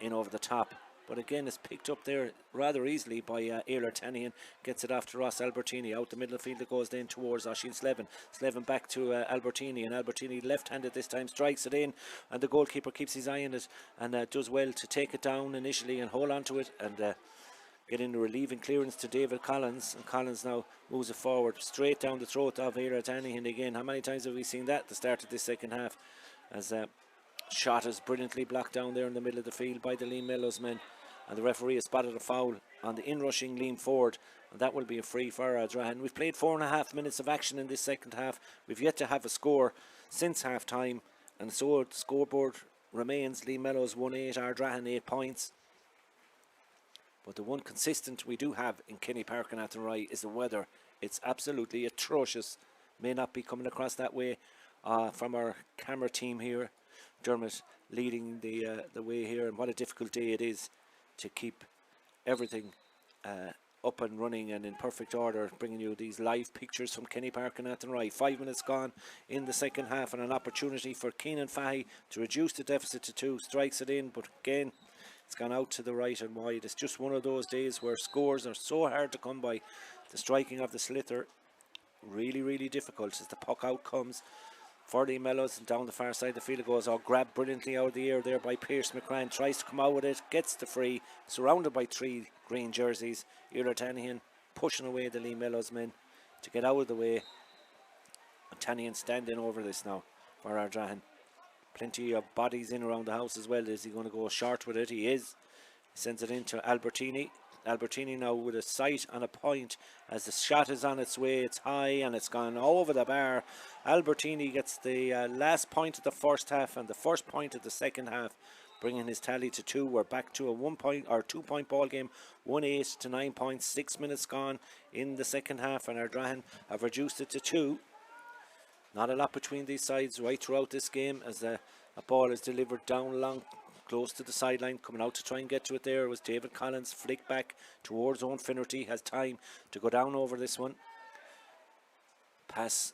in over the top, but again it's picked up there rather easily by Eiler Tanian. Gets it off to Ross Albertini, out the middle of the field it goes then towards Oisin Slevin. Slevin back to Albertini, and Albertini left-handed this time, strikes it in, and the goalkeeper keeps his eye on it and does well to take it down initially and hold on to it and get in a relieving clearance to David Collins, and Collins now moves it forward straight down the throat of Eiler Tanian again. How many times have we seen that at the start of this second half, as shot is brilliantly blocked down there in the middle of the field by the Lee Mellows men, and the referee has spotted a foul on the in-rushing Liam Ford, and that will be a free for Ardrahan. We've played 4.5 minutes of action in this second half. We've yet to have a score since half time, and so the scoreboard remains Lee Mellows 1-8, Ardrahan 8 points. But the one consistent we do have in Kenny Park and Athenry is the weather. It's absolutely atrocious. May not be coming across that way from our camera team here. Dermot leading the way here, and what a difficult day it is to keep everything up and running and in perfect order, bringing you these live pictures from Kenny Park and Athenry. 5 minutes gone in the second half, and an opportunity for Keenan Fahy to reduce the deficit to 2. Strikes it in, but again it's gone out to the right and wide. It's just one of those days where scores are so hard to come by. The striking of the sliotar really difficult as the puck out comes for the Mellows, and down the far side the field it goes. Grabbed brilliantly out of the air there by Pierce McCran, tries to come out with it, gets the free, surrounded by 3 green jerseys. Ardrahan pushing away the Lee Mellows men to get out of the way, and Tanian standing over this now for Ardrahan. Plenty of bodies in around the house as well. Is he going to go short with it? He is. He sends it into Albertini. Albertini now with a sight on a point as the shot is on its way. It's high and it's gone over the bar. Albertini gets the last point of the first half and the first point of the second half, bringing his tally to 2. We're back to a 1 point or 2 point ball game. 1-8 to 9 points. 6 minutes gone in the second half, and Ardrahan have reduced it to 2. Not a lot between these sides right throughout this game, as a ball is delivered down along close to the sideline. Coming out to try and get to it there was David Collins. Flick back towards Owen Finnerty. Has time to go down over this one. Pass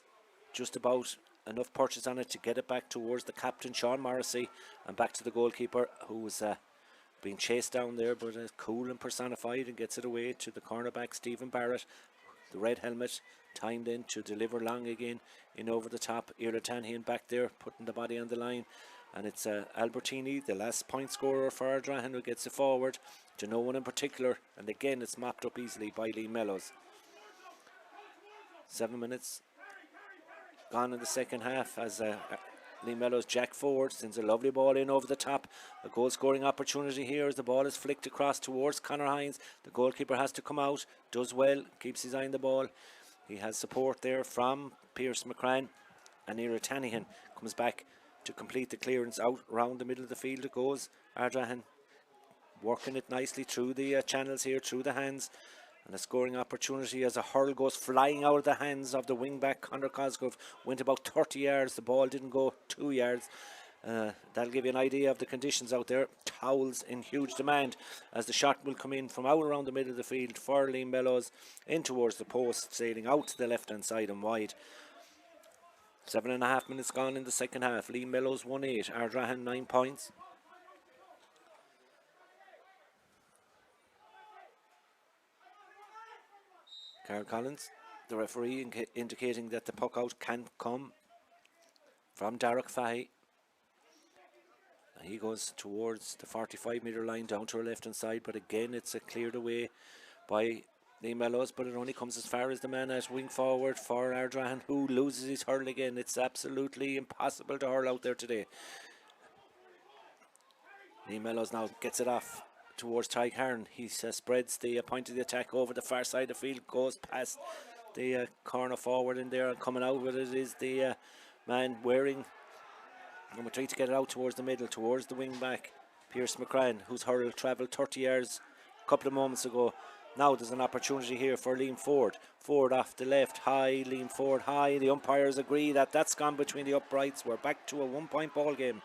just about enough purchase on it to get it back towards the captain Sean Morrissey, and back to the goalkeeper, who was being chased down there, but is cool and personified, and gets it away to the cornerback Stephen Barrett, the red helmet, timed in to deliver long again in over the top. Ardrahan back there putting the body on the line, and it's Albertini, the last point scorer for Ardrahan, who gets it forward to no one in particular, and again it's mopped up easily by Lee Mellows. 7 minutes gone in the second half as Lee Mellows jack forward, sends a lovely ball in over the top. A goal scoring opportunity here as the ball is flicked across towards Conor Hines. The goalkeeper has to come out, does well, keeps his eye on the ball. He has support there from Pierce McCran, and Ardrahan comes back to complete the clearance. Out round the middle of the field it goes. Ardrahan working it nicely through the channels here, through the hands, and a scoring opportunity as a hurl goes flying out of the hands of the wing back Conor Cosgrove. Went about 30 yards, the ball didn't go 2 yards. That'll give you an idea of the conditions out there. Towels in huge demand as the shot will come in from out around the middle of the field for Liam Mellows, in towards the post, sailing out to the left hand side and wide. 7.5 minutes gone in the second half. Liam Mellows 1-8, Ardrahan 9 points. Carl Collins, the referee, indicating that the puck out can come from Derek Fahy. He goes towards the 45-metre line down to our left hand side, but again it's cleared away by Liam Mellows, but it only comes as far as the man at wing forward for Ardrahan, who loses his hurl again. It's absolutely impossible to hurl out there today. Liam Mellows now gets it off towards Tyke Hearn. He spreads the point of the attack over the far side of the field, goes past the corner forward in there, and coming out with it is the man wearing number 3 to get it out towards the middle, towards the wing back, Pierce McCran, whose hurl travelled 30 yards a couple of moments ago. Now there's an opportunity here for Liam Ford. Ford off the left, high, Liam Ford high. The umpires agree that that's gone between the uprights. We're back to a 1 point ball game.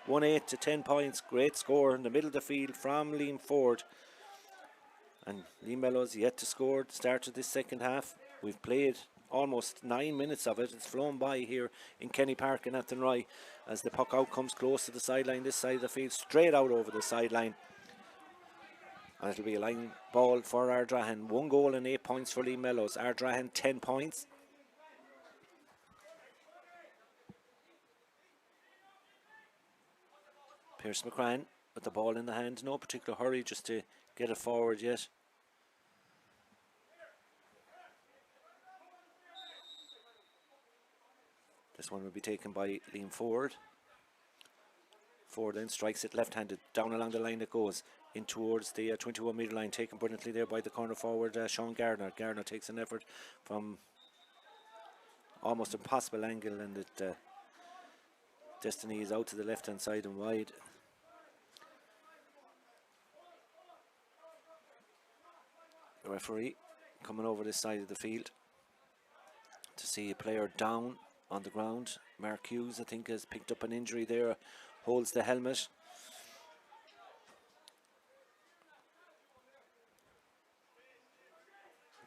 1-8 to 10 points. Great score in the middle of the field from Liam Ford. And Liam Mellows yet to score at the start of this second half. We've played almost 9 minutes of it. It's flown by here in Kenny Park and Athenry as the puck out comes close to the sideline, this side of the field, straight out over the sideline. And it'll be a line ball for Ardrahan. 1 goal and 8 points for Liam Mellows. Ardrahan 10 points. Pierce McCran with the ball in the hand. No particular hurry just to get it forward yet. This one will be taken by Liam Ford. Ford then strikes it left-handed. Down along the line it goes. in towards the 21 metre line, taken brilliantly there by the corner forward Sean Gardner. Gardner takes an effort from almost impossible angle, and it Destiny is out to the left hand side and wide. The referee coming over this side of the field to see a player down on the ground. Mark Hughes, I think, has picked up an injury there, holds the helmet.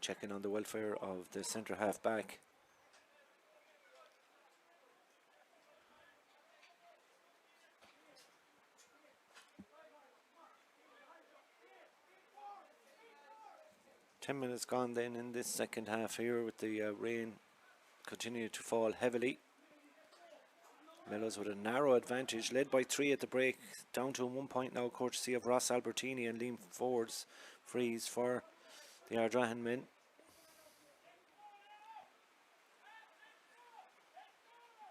Checking on the welfare of the centre half back. Ten minutes gone then in this second half here, with the rain continuing to fall heavily. Mellows with a narrow advantage, led by 3 at the break, down to 1 point now, courtesy of Ross Albertini and Liam Ford's frees for the Ardrahan men.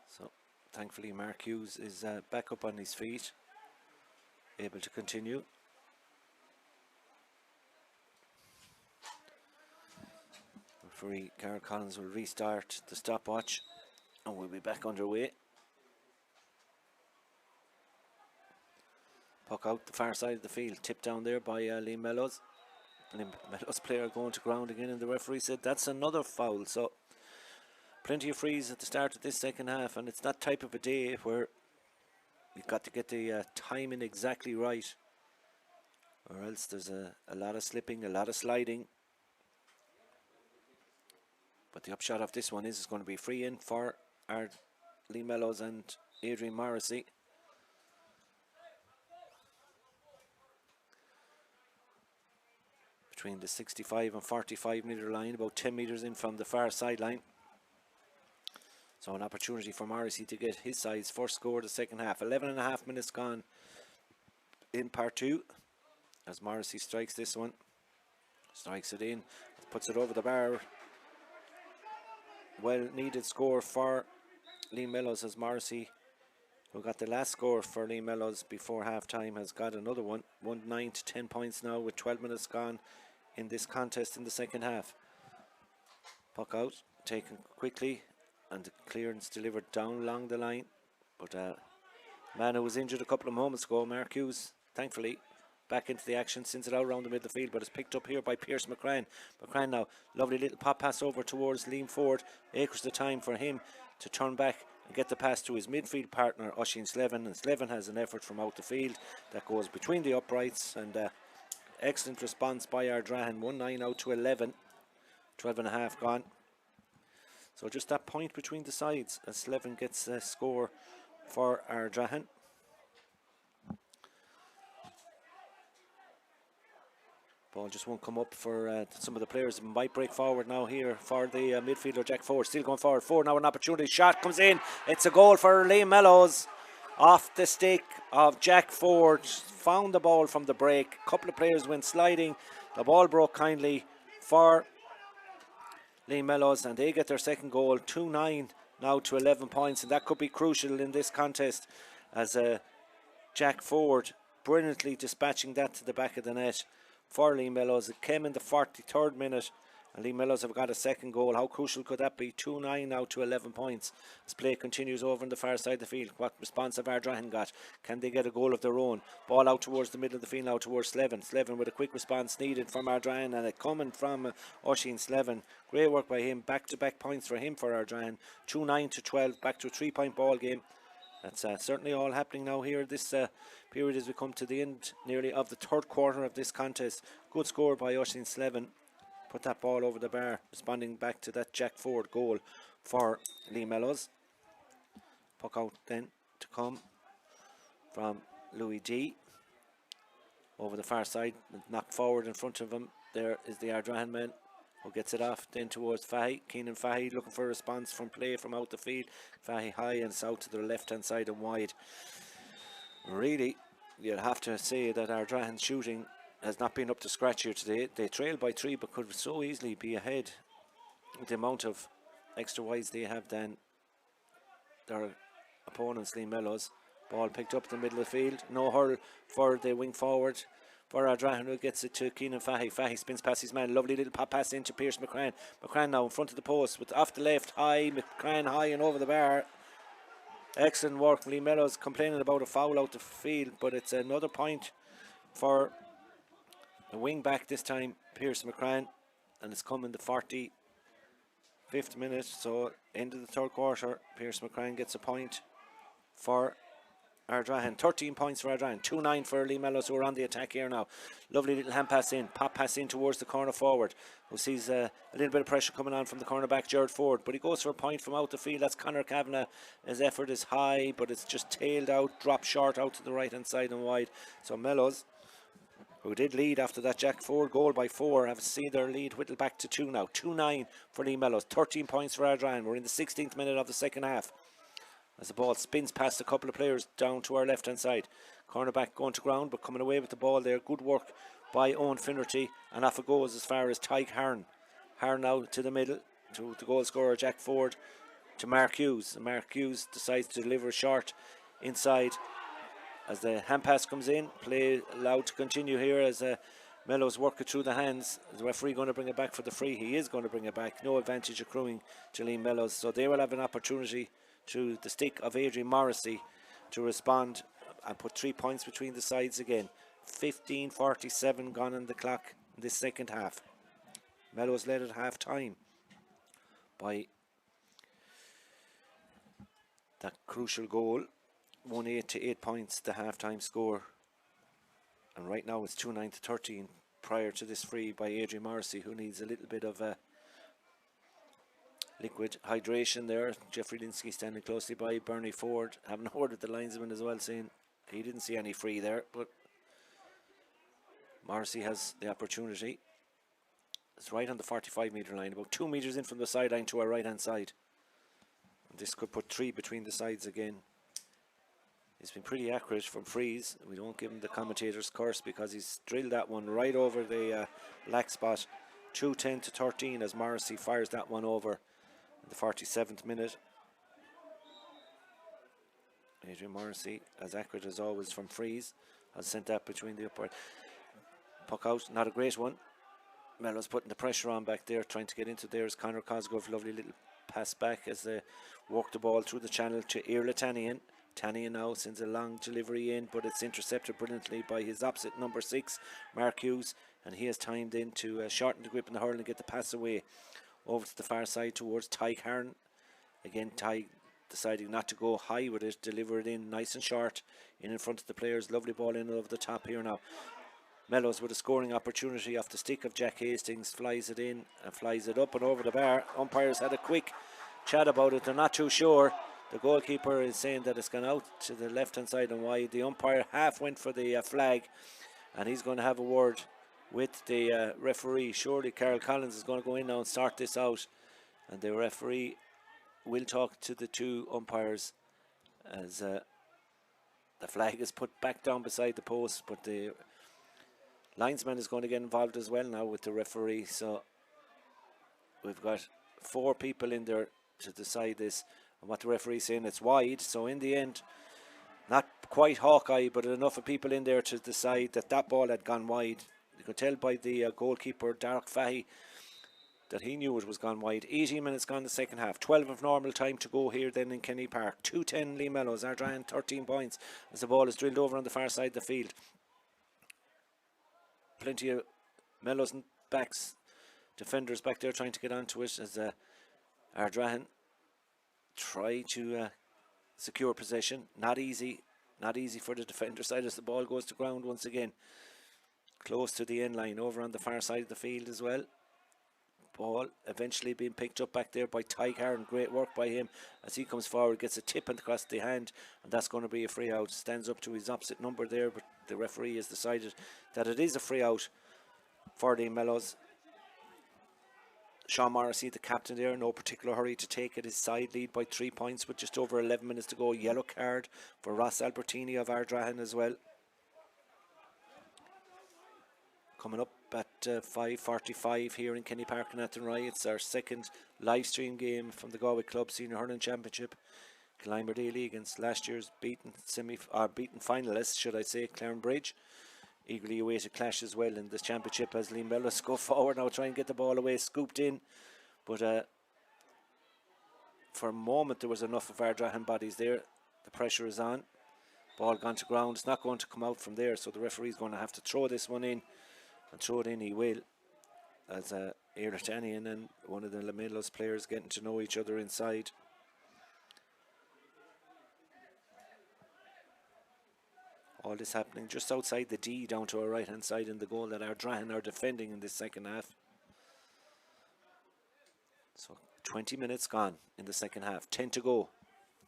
So thankfully Mark Hughes is back up on his feet, able to continue. Referee Carl Collins will restart the stopwatch and we'll be back underway. Puck out the far side of the field, tipped down there by Liam Mellows. Liam Mellows player going to ground again, and the referee said that's another foul. So plenty of frees at the start of this second half, and it's that type of a day where you've got to get the timing exactly right, or else there's a lot of slipping, a lot of sliding. But the upshot of this one is it's going to be free in for our Liam Mellows and Adrian Morrissey. Between the 65 and 45 metre line, about 10 metres in from the far sideline. So an opportunity for Morrissey to get his side's first score of the second half. 11.5 minutes gone in part 2 as Morrissey strikes this one. Strikes it in, puts it over the bar. Well needed score for Liam Mellows, as Morrissey, who got the last score for Liam Mellows before half time, has got another one. 9 to 10 points now with 12 minutes gone in this contest in the second half. Puck out, taken quickly, and the clearance delivered down along the line. But man who was injured a couple of moments ago, Mark Hughes, thankfully back into the action, sends it out around the middle of the field, but it's picked up here by Pierce McCran. McCran now, lovely little pop pass over towards Liam Ford. Acres the time for him to turn back and get the pass to his midfield partner, Oisin Slevin, and Slevin has an effort from out the field that goes between the uprights, and excellent response by Ardrahan. 1-9 out to 11, 12.5 gone. So just that point between the sides as Slevin gets a score for Ardrahan. Ball just won't come up for some of the players. Might break forward now here for the midfielder Jack Ford. Still going forward. Ford now an opportunity. Shot comes in. It's a goal for Liam Mellows. Off the stick of Jack Ford. Found the ball from the break. A couple of players went sliding. The ball broke kindly for Liam Mellows, and they get their second goal. 2-9 now to 11 points, and that could be crucial in this contest as Jack Ford brilliantly dispatching that to the back of the net for Liam Mellows. It came in the 43rd minute, and Liam Mellows have got a second goal. How crucial could that be? 2-9 now to 11 points. As play continues over on the far side of the field. What response have Ardrahan got? Can they get a goal of their own? Ball out towards the middle of the field now towards Slevin. Slevin with a quick response needed from Ardrahan, and it coming from Oisin Slevin. Great work by him. Back-to-back points for him for Ardrahan. 2-9 to 12. Back to a 3-point ball game. That's certainly all happening now here this period as we come to the end nearly of the third quarter of this contest. Good score by Oisin Slevin. Put that ball over the bar, responding back to that Jack Ford goal for Liam Mellows. Puck out then to come from Louis D. Over the far side, knocked forward in front of him. There is the Ardrahan man who gets it off then towards Fahy. Keenan Fahy looking for a response from play from out the field. Fahy high and south to the left hand side and wide. Really, you'll have to say that Ardrahan's shooting has not been up to scratch here today. They trail by 3 but could so easily be ahead with the amount of extra wides they have than their opponents, Liam Mellows. Ball picked up in the middle of the field. No hurl for the wing forward for Ardrahan, who gets it to Keenan Fahy. Fahy spins past his man. Lovely little pop pass into Pierce McCran. McCran now in front of the post with off the left. High. McCran high and over the bar. Excellent work. Lee Mellows complaining about a foul out the field, but it's another point for the wing back this time, Pierce McCran. And it's coming the 45th minute. So end of the third quarter. Pierce McCran gets a point for Ardrahan. 13 points for Ardrahan. 2-9 for Lee Mellows, who are on the attack here now. Lovely little hand pass in. Pop pass in towards the corner forward, who sees a little bit of pressure coming on from the corner back, Gerard Ford. But he goes for a point from out the field. That's Conor Kavanagh. His effort is high, but it's just tailed out, dropped short out to the right hand side and wide. So Mellows, who did lead after that Jack Ford goal by 4, have seen their lead whittled back to 2 now. 2-9 for Lee Mellows. 13 points for Ardrahan. We're in the 16th minute of the second half, as the ball spins past a couple of players down to our left hand side. Cornerback going to ground, but coming away with the ball there. Good work by Owen Finnerty, and off it goes as far as Tyke Hearn. Hearn now to the middle to the goal scorer Jack Ford, to Mark Hughes. And Mark Hughes decides to deliver short inside as the hand pass comes in. Play allowed to continue here as Mellows work it through the hands. Is the referee going to bring it back for the free? He is going to bring it back. No advantage accruing to Lee Mellows, so they will have an opportunity to the stick of Adrian Morrissey to respond and put 3 points between the sides again. 15:47 gone on the clock in this second half. Mellows led at half time by that crucial goal. 1-8 to 8 points, the half time score. And right now it's 2-9 to 13 prior to this free by Adrian Morrissey, who needs a little bit of liquid hydration there. Jeffrey Linsky standing closely by. Bernie Ford having a word with the linesman as well, saying he didn't see any free there, but Morrissey has the opportunity. It's right on the 45-metre line, about 2 metres in from the sideline to our right hand side. And this could put 3 between the sides again. He's been pretty accurate from frees. We don't give him the commentator's curse because he's drilled that one right over the black spot. 2-10 to 13 as Morrissey fires that one over in the 47th minute. Adrian Morrissey, as accurate as always from frees, has sent that between the upright. Puck out, not a great one. Mellows putting the pressure on back there, trying to get into there is Conor Cosgrove. Lovely little pass back as they work the ball through the channel to Irla Tannian. Tannian now sends a long delivery in, but it's intercepted brilliantly by his opposite, number 6, Mark Hughes, and he has timed in to shorten the grip in the hurl and get the pass away over to the far side towards Tyke Hearn. Again, Tyke deciding not to go high with it, deliver it in nice and short in front of the players. Lovely ball in over the top here now. Mellows with a scoring opportunity off the stick of Jack Hastings, flies it in and flies it up and over the bar. Umpires had a quick chat about it, they're not too sure. The goalkeeper is saying that it's gone out to the left hand side and wide. The umpire half went for the flag, and he's going to have a word with the referee. Surely Carol Collins is going to go in now and start this out, and the referee will talk to the 2 umpires as the flag is put back down beside the post, but the linesman is going to get involved as well now with the referee. So we've got 4 people in there to decide this, and what the referee is saying, it's wide. So in the end, not quite Hawkeye, but enough of people in there to decide that that ball had gone wide. You could tell by the goalkeeper Dark Fahy that he knew it was gone wide. 18 minutes gone the second half, 12 of normal time to go here then in Kenny Park. 2-10 Lee Mellows, Ardrahan 13 points as the ball is drilled over on the far side of the field. Plenty of Mellows and backs, defenders back there trying to get onto it as Ardrahan try to secure possession. Not easy for the defender side as the ball goes to ground once again. Close to the end line, over on the far side of the field as well. Ball eventually being picked up back there by Tyke Hearn. Great work by him as he comes forward, gets a tip across the hand, and that's going to be a free out. Stands up to his opposite number there, but the referee has decided that it is a free out for the Mellows. Sean Morrissey, the captain there, no particular hurry to take it. His side lead by 3 points with just over 11 minutes to go. Yellow card for Ross Albertini of Ardrahan as well. Coming up at 5:45 here in Kenny Park and Athenry. It's our second live stream game from the Galway Club Senior Hurling Championship. Clymer Daly against last year's beaten finalists, should I say, Clarenbridge. eagerly awaited clash as well in this championship as Lee Mellows go forward now, try and get the ball away, scooped in, but for a moment there was enough of Ardrahan bodies there. The pressure is on, ball gone to ground, it's not going to come out from there, so the referee's going to have to throw this one in, and throw it in he will, as Ardrahan and one of the Mellows players getting to know each other inside. All this happening just outside the D down to our right hand side in the goal that Ardrahan are defending in this second half. So 20 minutes gone in the second half, 10 to go,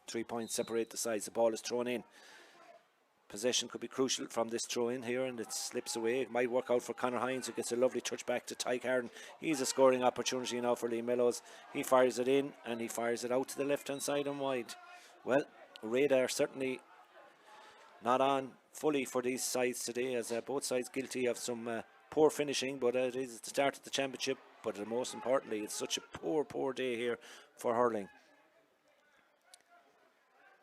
3 points separate the sides. The ball is thrown in. Possession could be crucial from this throw in here, and it slips away. It might work out for Conor Hines, who gets a lovely touch back to Ty Carden. He's a scoring opportunity now for Lee Mellows. He fires it in and he fires it out to the left hand side and wide. Well, radar certainly not on fully for these sides today, as both sides guilty of some poor finishing, but it is the start of the championship. But most importantly, it's such a poor day here for hurling.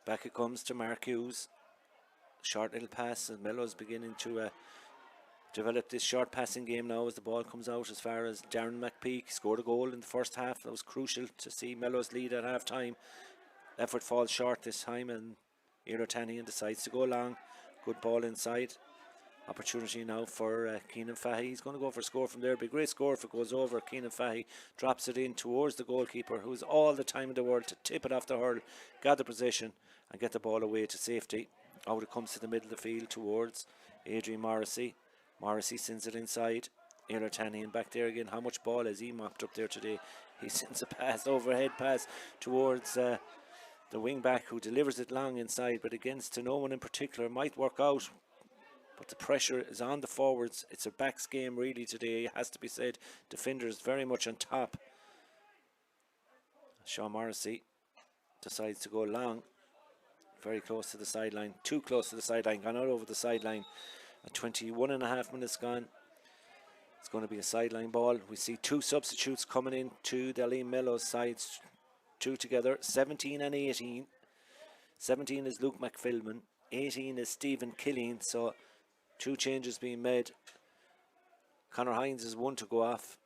Back it comes to Mark Hughes. Short little pass, and Mellows beginning to develop this short passing game now as the ball comes out as far as Darren McPeak. Scored a goal in the first half. That was crucial to see Mellows lead at half time. Effort falls short this time, and Ardrahan decides to go long. Good ball inside. Opportunity now for Keenan Fahey. He's going to go for a score from there. Be a great score if it goes over. Keenan Fahey drops it in towards the goalkeeper, who's all the time in the world to tip it off the hurl, gather position and get the ball away to safety. Out it comes to the middle of the field towards Adrian Morrissey. Morrissey sends it inside. Ardrahan back there again. How much ball has he mopped up there today? He sends a pass, overhead pass towards the wing back, who delivers it long inside, but against to no one in particular. Might work out, but the pressure is on the forwards. It's a backs game really today, it has to be said. Defenders very much on top. Sean Morrissey decides to go long, very close to the sideline, too close to the sideline, gone out over the sideline. At 21.5 minutes gone, it's going to be a sideline ball. We see two substitutes coming in to the Lee Mellows sides, two together, 17 and 18. 17 is Luke McPhilman, 18 is Stephen Killeen, so two changes being made. Conor Hines is one to go off,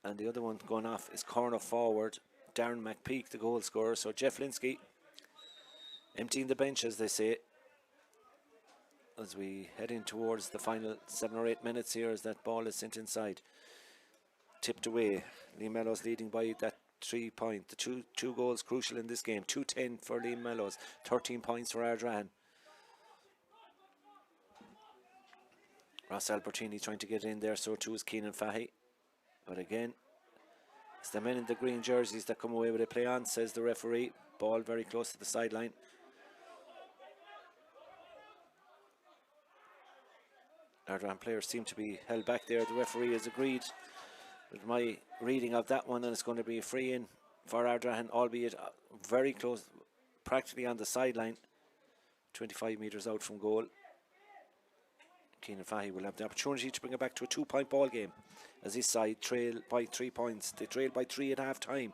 and the other one going off is corner forward Darren McPeak, the goal scorer. So Jeff Linsky emptying the bench, as they say, as we head in towards the final 7 or 8 minutes here, as that ball is sent inside, tipped away. Lee Mellows leading by that 3 point. The two goals crucial in this game. 2-10 for Lee Mellows, 13 points for Ardrahan. Ross Albertini trying to get in there, so too is Keenan Fahey. But again, it's the men in the green jerseys that come away with a play on, says the referee. Ball very close to the sideline. Ardrahan players seem to be held back there. The referee has agreed with my reading of that one, and it's going to be a free in for Ardrahan, albeit very close, practically on the sideline, 25 metres out from goal. Keenan Fahey will have the opportunity to bring it back to a 2 point ball game, as his side trail by 3 points. They trailed by 3 at half time,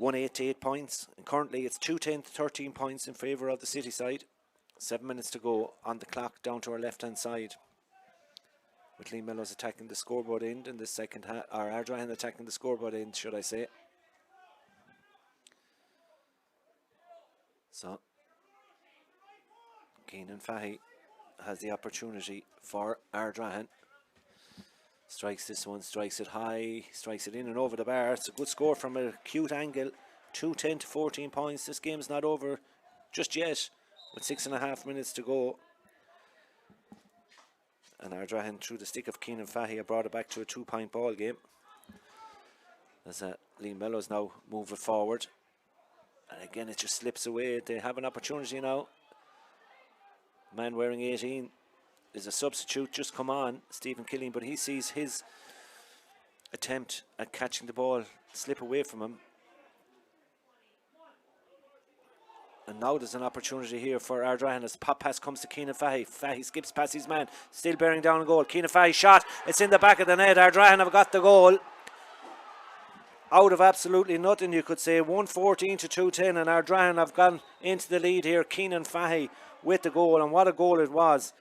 1-8 to 8 points, and currently it's 2-10 to 13 points in favour of the City side. 7 minutes to go on the clock down to our left hand side, with Lee Mellows attacking the scoreboard end in the second half, or Ardrahan attacking the scoreboard end, should I say. So Keenan Fahey has the opportunity for Ardrahan. Strikes this one, strikes it high, strikes it in and over the bar. It's a good score from a cute angle. 2-10 to 14 points. This game's not over just yet, with 6.5 minutes to go. And Ardrahan, through the stick of Keenan Fahey, brought it back to a 2 point ball game. As Lee Mellows now move it forward, and again it just slips away. They have an opportunity now. Man wearing 18 is a substitute, just come on, Stephen Killeen, but he sees his attempt at catching the ball slip away from him. And now there's an opportunity here for Ardrahan as pop pass comes to Keenan Fahey. Fahey skips past his man, still bearing down a goal. Keenan Fahey shot, it's in the back of the net. Ardrahan have got the goal out of absolutely nothing, you could say. 114 to 210, and Ardrahan have gone into the lead here. Keenan Fahey with the goal, and what a goal it was.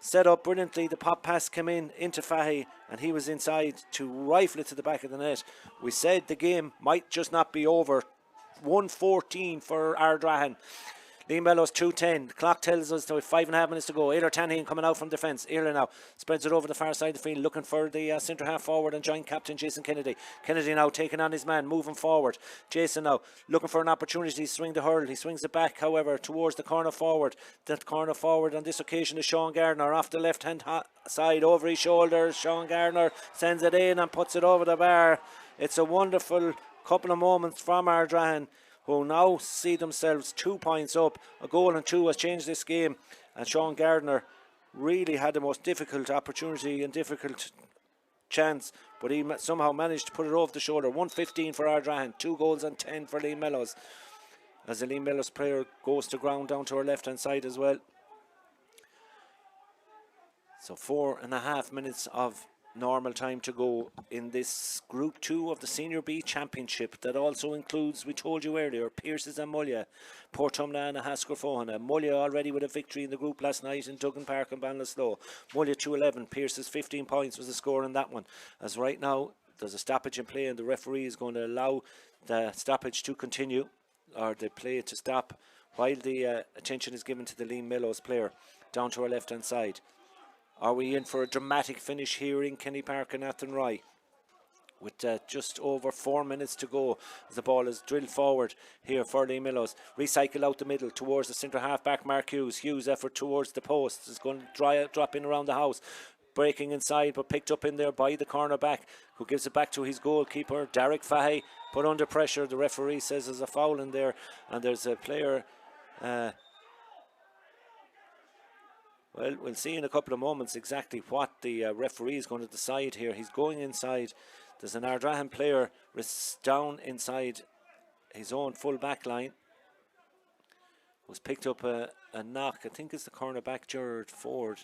set up brilliantly. The pop pass came into Fahy, and he was inside to rifle it to the back of the net. We said the game might just not be over. 1-14 for Ardrahan. Liam Mellows 2-10. The clock tells us with 5.5 minutes to go. Ardrahan coming out from defence. Early now spreads it over the far side of the field, looking for the centre half forward and joint captain Jason Kennedy. Kennedy now taking on his man, moving forward. Jason now looking for an opportunity to swing the hurl. He swings it back, however, towards the corner forward. That corner forward on this occasion is Sean Gardner off the left hand side over his shoulders. Sean Gardner sends it in and puts it over the bar. It's a wonderful couple of moments from Ardrahan, who now see themselves 2 points up. A goal and two has changed this game, and Sean Gardner really had the most difficult opportunity and difficult chance, but he somehow managed to put it over the shoulder. 1-15 for Ardrahan, 2 goals and 10 for Liam Mellows, as the Liam Mellows player goes to ground down to our left hand side as well. So 4.5 minutes of normal time to go in this Group 2 of the Senior B Championship. That also includes, we told you earlier, Pierces and Mulla, Portumna and Haskell Fohana. Mulla already with a victory in the group last night in Duggan Park and Ballinasloe. Mulla 2-11, Pierces 15 points was the score in that one. As right now there's a stoppage in play, and the referee is going to allow the stoppage to continue, or the play to stop, while the attention is given to the Liam Mellows player down to our left hand side. Are we in for a dramatic finish here in Kenny Park and Athenry, with just over 4 minutes to go as the ball is drilled forward here for Liam Mellows. Recycle out the middle towards the centre half back Mark Hughes. Hughes' effort towards the post is going to drop in around the house. Breaking inside, but picked up in there by the corner back, who gives it back to his goalkeeper Derek Fahy, put under pressure. The referee says there's a foul in there, and there's a player well, we'll see in a couple of moments exactly what the referee is going to decide here. He's going inside. There's an Ardrahan player down inside his own full back line, who's picked up a knock. I think it's the cornerback Gerard Ford.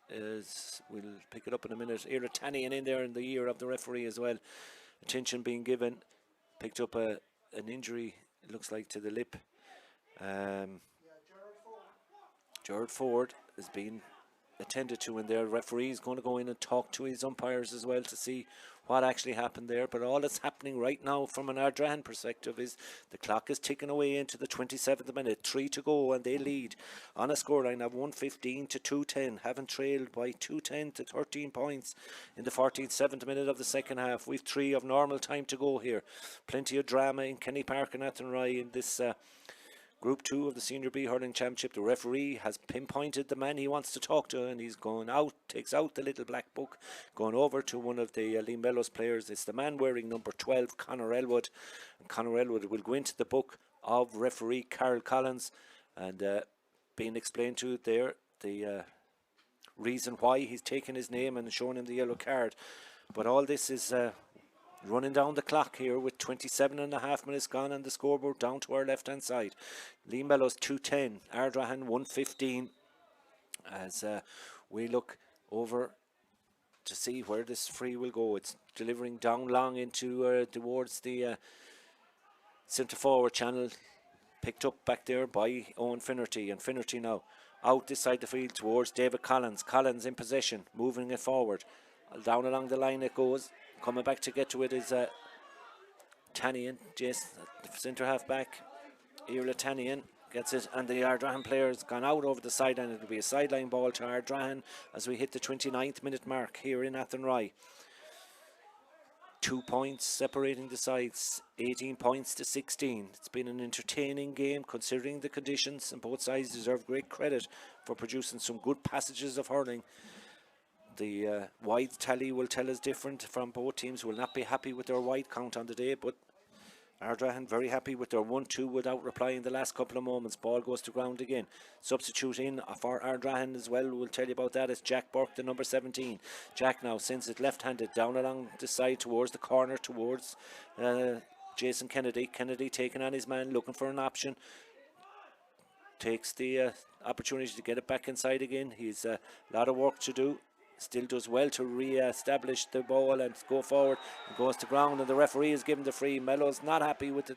We'll pick it up in a minute. Ardrahan in there in the ear of the referee as well. Attention being given. Picked up an injury, it looks like, to the lip. Gerard Ford has been attended to in there. Referee is going to go in and talk to his umpires as well to see what actually happened there. But all that's happening right now from an Ardrahan perspective is the clock is ticking away into the 27th minute, 3 to go, and they lead on a scoreline of 115 to 210, having trailed by 210 to 13 points in the 47th minute of the second half. We've 3 of normal time to go here. Plenty of drama in Kenny Park and Athenry in this Group 2 of the Senior B Hurling Championship. The referee has pinpointed the man he wants to talk to, and he's going out, takes out the little black book, going over to one of the Liam Mellows players. It's the man wearing number 12, Conor Elwood. And Conor Elwood will go into the book of referee Carl Collins, and being explained to it there, the reason why he's taken his name and shown him the yellow card. But all this is running down the clock here with 27.5 minutes gone on the scoreboard down to our left hand side. Liam Mellows 210, Ardrahan 115, as we look over to see where this free will go. It's delivering down long into towards the centre forward channel, picked up back there by Owen Finnerty, and Finnerty now out this side the field towards David Collins. Collins in possession, moving it forward, down along the line it goes. Coming back to get to it is Tannian, Jason, the centre half back. Irla Tannian gets it, and the Ardrahan player has gone out over the sideline. It'll be a sideline ball to Ardrahan as we hit the 29th minute mark here in Athenry. 2 points separating the sides, 18 points to 16. It's been an entertaining game considering the conditions, and both sides deserve great credit for producing some good passages of hurling. The wide tally will tell us different from both teams. Will not be happy with their wide count on the day, but Ardrahan very happy with their 1-2 without replying the last couple of moments. Ball goes to ground again. Substitute in for Ardrahan as well, we'll tell you about that, is Jack Burke, the number 17. Jack now sends it left-handed down along the side towards the corner, towards Jason Kennedy. Kennedy taking on his man, looking for an option. Takes the opportunity to get it back inside again. He's a lot of work to do. Still does well to re-establish the ball and go forward. It goes to ground, and the referee is given the free. Mellows not happy with the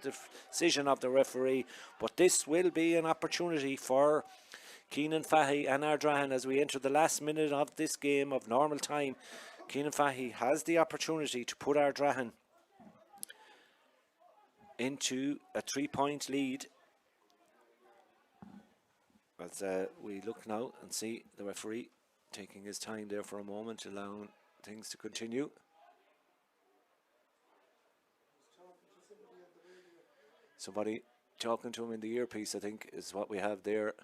decision of the referee, but this will be an opportunity for Keenan Fahy and Ardrahan as we enter the last minute of this game of normal time. Keenan Fahy has the opportunity to put Ardrahan into a 3-point lead. As we look now and see the referee taking his time there for a moment, allowing things to continue. Somebody talking to him in the earpiece, I think, is what we have there.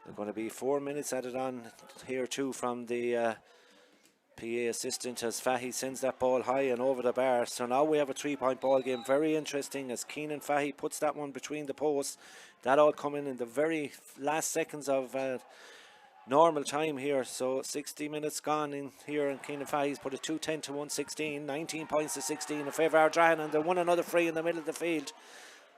They're going to be 4 minutes added on here too from the PA assistant as Fahy sends that ball high and over the bar. So now we have a 3-point ball game. Very interesting as Keenan Fahy puts that one between the posts. That all coming in the very last seconds of normal time here. So 60 minutes gone in here, and Keenan Fahy's put it 210 to 116, 19 points to 16 in favour of Ardrahan, and they won another free in the middle of the field.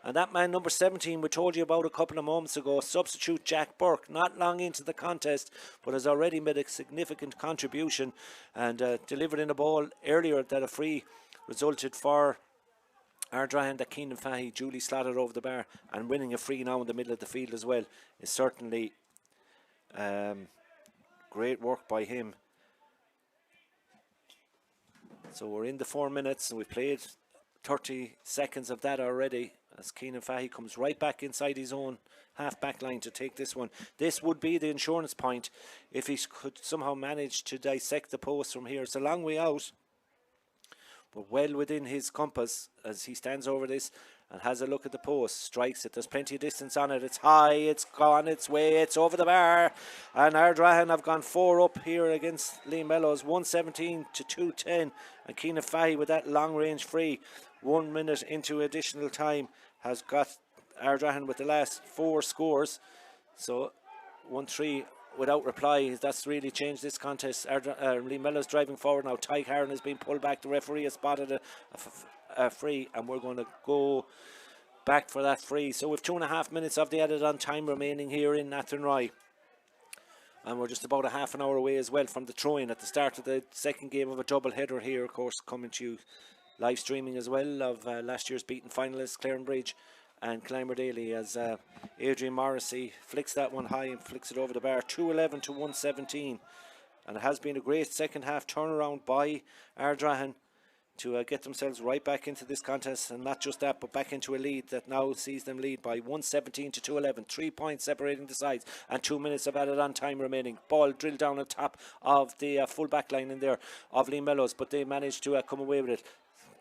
And that man number 17 we told you about a couple of moments ago, substitute Jack Burke, not long into the contest but has already made a significant contribution and delivered in a ball earlier that a free resulted for Ardrahan that Keenan Fahy duly slotted over the bar, and winning a free now in the middle of the field as well is certainly great work by him. So we're in the 4 minutes and we've played 30 seconds of that already as Keenan Fahy comes right back inside his own half back line to take this one. This would be the insurance point if he could somehow manage to dissect the post from here. It's a long way out, but well within his compass as he stands over this and has a look at the post, strikes it. There's plenty of distance on it. It's high, it's gone its way, it's over the bar. And Ardrahan have gone 4 up here against Lee Mellows, 117 to 210. And Keenan Fahy with that long range free, 1 minute into additional time, has got Ardrahan with the last 4 scores. So 1-3 without reply. That's really changed this contest. Lee Mellows driving forward now. Ty Harron has been pulled back. The referee has spotted a free, and we're going to go back for that free. So we've 2.5 minutes of the added on time remaining here in Athenry, and we're just about a half an hour away as well from the throw-in at the start of the second game of a double header here, of course, coming to you live streaming as well of last year's beaten finalists Clarenbridge and Clymer Daly as Adrian Morrissey flicks that one high and flicks it over the bar, 211 to 117. And it has been a great second half turnaround by Ardrahan to get themselves right back into this contest, and not just that but back into a lead that now sees them lead by 117 to 211, 3 points separating the sides and 2 minutes of added on time remaining. Ball drilled down on top of the full back line in there of Lee Mellows, but they managed to come away with it.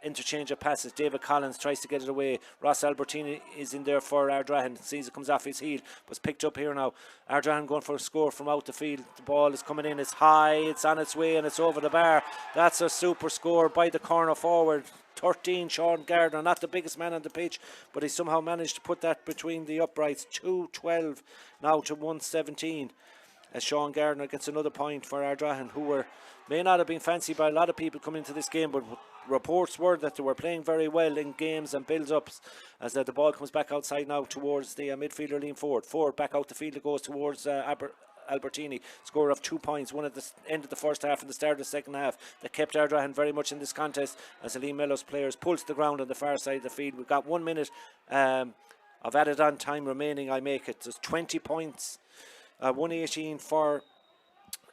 Interchange of passes. David Collins tries to get it away. Ross Albertini is in there for Ardrahan. Sees it comes off his heel, but picked up here now. Ardrahan going for a score from out the field. The ball is coming in. It's high. It's on its way and it's over the bar. That's a super score by the corner forward. 13, Sean Gardner, not the biggest man on the pitch, but he somehow managed to put that between the uprights. 2-12 now to 117. As Sean Gardner gets another point for Ardrahan, who may not have been fancied by a lot of people coming into this game, but reports were that they were playing very well in games and build-ups. As the ball comes back outside now towards the midfielder Liam Ford. Ford back out the field, it goes towards Albertini. Score of 2 points, one at the end of the first half and the start of the second half, that kept Ardrahan very much in this contest as the Lee Mellows players pulled to the ground on the far side of the field. We've got 1 minute of added on time remaining. I make it. There's 20 points. 118 for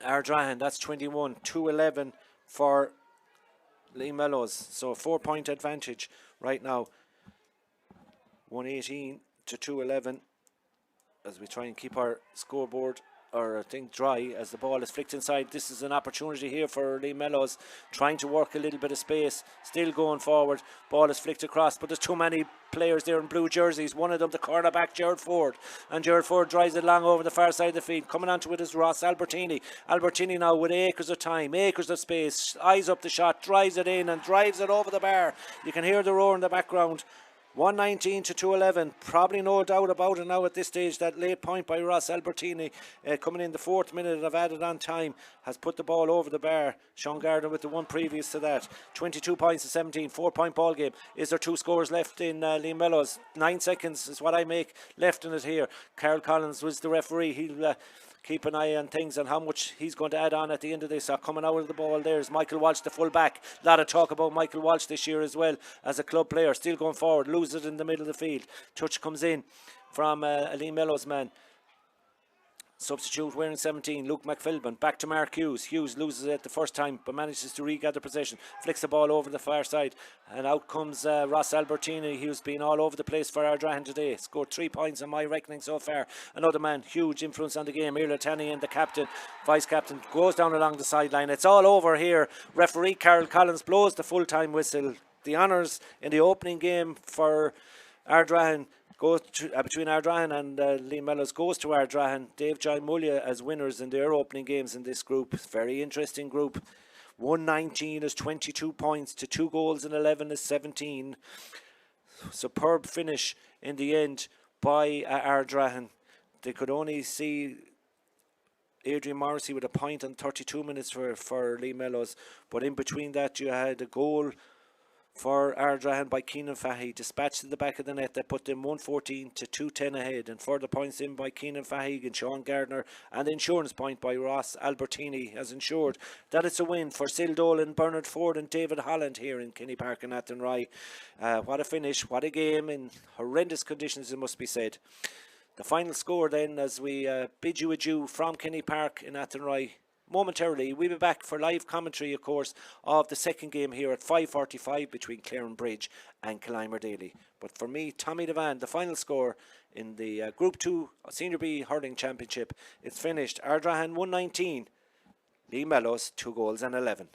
Ardrahan, that's 21, 211 for Lee Mellows, so a 4 point advantage right now. 118 to 211 as we try and keep our scoreboard or thing dry as the ball is flicked inside. This is an opportunity here for Lee Mellows, trying to work a little bit of space, still going forward. Ball is flicked across, but there's too many players there in blue jerseys. One of them, the cornerback, Gerard Ford, and Gerard Ford drives it along over the far side of the field. Coming onto it is Ross Albertini. Albertini now with acres of time, acres of space, eyes up the shot, drives it in and drives it over the bar. You can hear the roar in the background. 119 to 211, probably no doubt about it now at this stage. That late point by Ross Albertini coming in the 4th minute of added on time has put the ball over the bar. Sean Gardner with the one previous to that. 22 points to 17, 4 point ball game. Is there 2 scores left in Lee Mellows? 9 seconds is what I make left in it here. Carl Collins was the referee. He'll keep an eye on things and how much he's going to add on at the end of this. Coming out of the ball there's Michael Walsh, the full back. A lot of talk about Michael Walsh this year as well as a club player. Still going forward, loses it in the middle of the field. Touch comes in from a Mellows man. Substitute wearing 17, Luke McPhilbin. Back to Mark Hughes. Hughes loses it the first time but manages to regather possession. Flicks the ball over the far side. And out comes Ross Albertini, who's been all over the place for Ardrahan today. Scored 3 points on my reckoning so far. Another man, huge influence on the game. Irla Tani and the captain, vice captain, goes down along the sideline. It's all over here. Referee Carol Collins blows the full-time whistle. The honours in the opening game for Ardrahan goes to, between Ardrahan and Lee Mellows goes to Ardrahan. Dave John Mullia as winners in their opening games in this group. Very interesting group. 119 is 22 points to 2 goals and 11 is 17. Superb finish in the end by Ardrahan. They could only see Adrian Morrissey with a point on 32 minutes for Lee Mellows, but in between that you had a goal for Ardrahan by Keenan Fahy, dispatched to the back of the net that put them 114 to 210 ahead, and further points in by Keenan Fahy and Sean Gardner, and the insurance point by Ross Albertini has ensured that it's a win for Sil Dolan, Bernard Ford and David Holland here in Kenny Park and Athenry. What a finish, what a game in horrendous conditions, it must be said. The final score then, as we bid you adieu from Kenny Park in Athenry. Momentarily, we'll be back for live commentary, of course, of the second game here at 5:45 between Claren Bridge and Killimer Daly. But for me, Tommy Devan, the final score in the Group 2 Senior B Hurling Championship, it's finished. Ardrahan 119, Lee Mellows 2 goals and 11.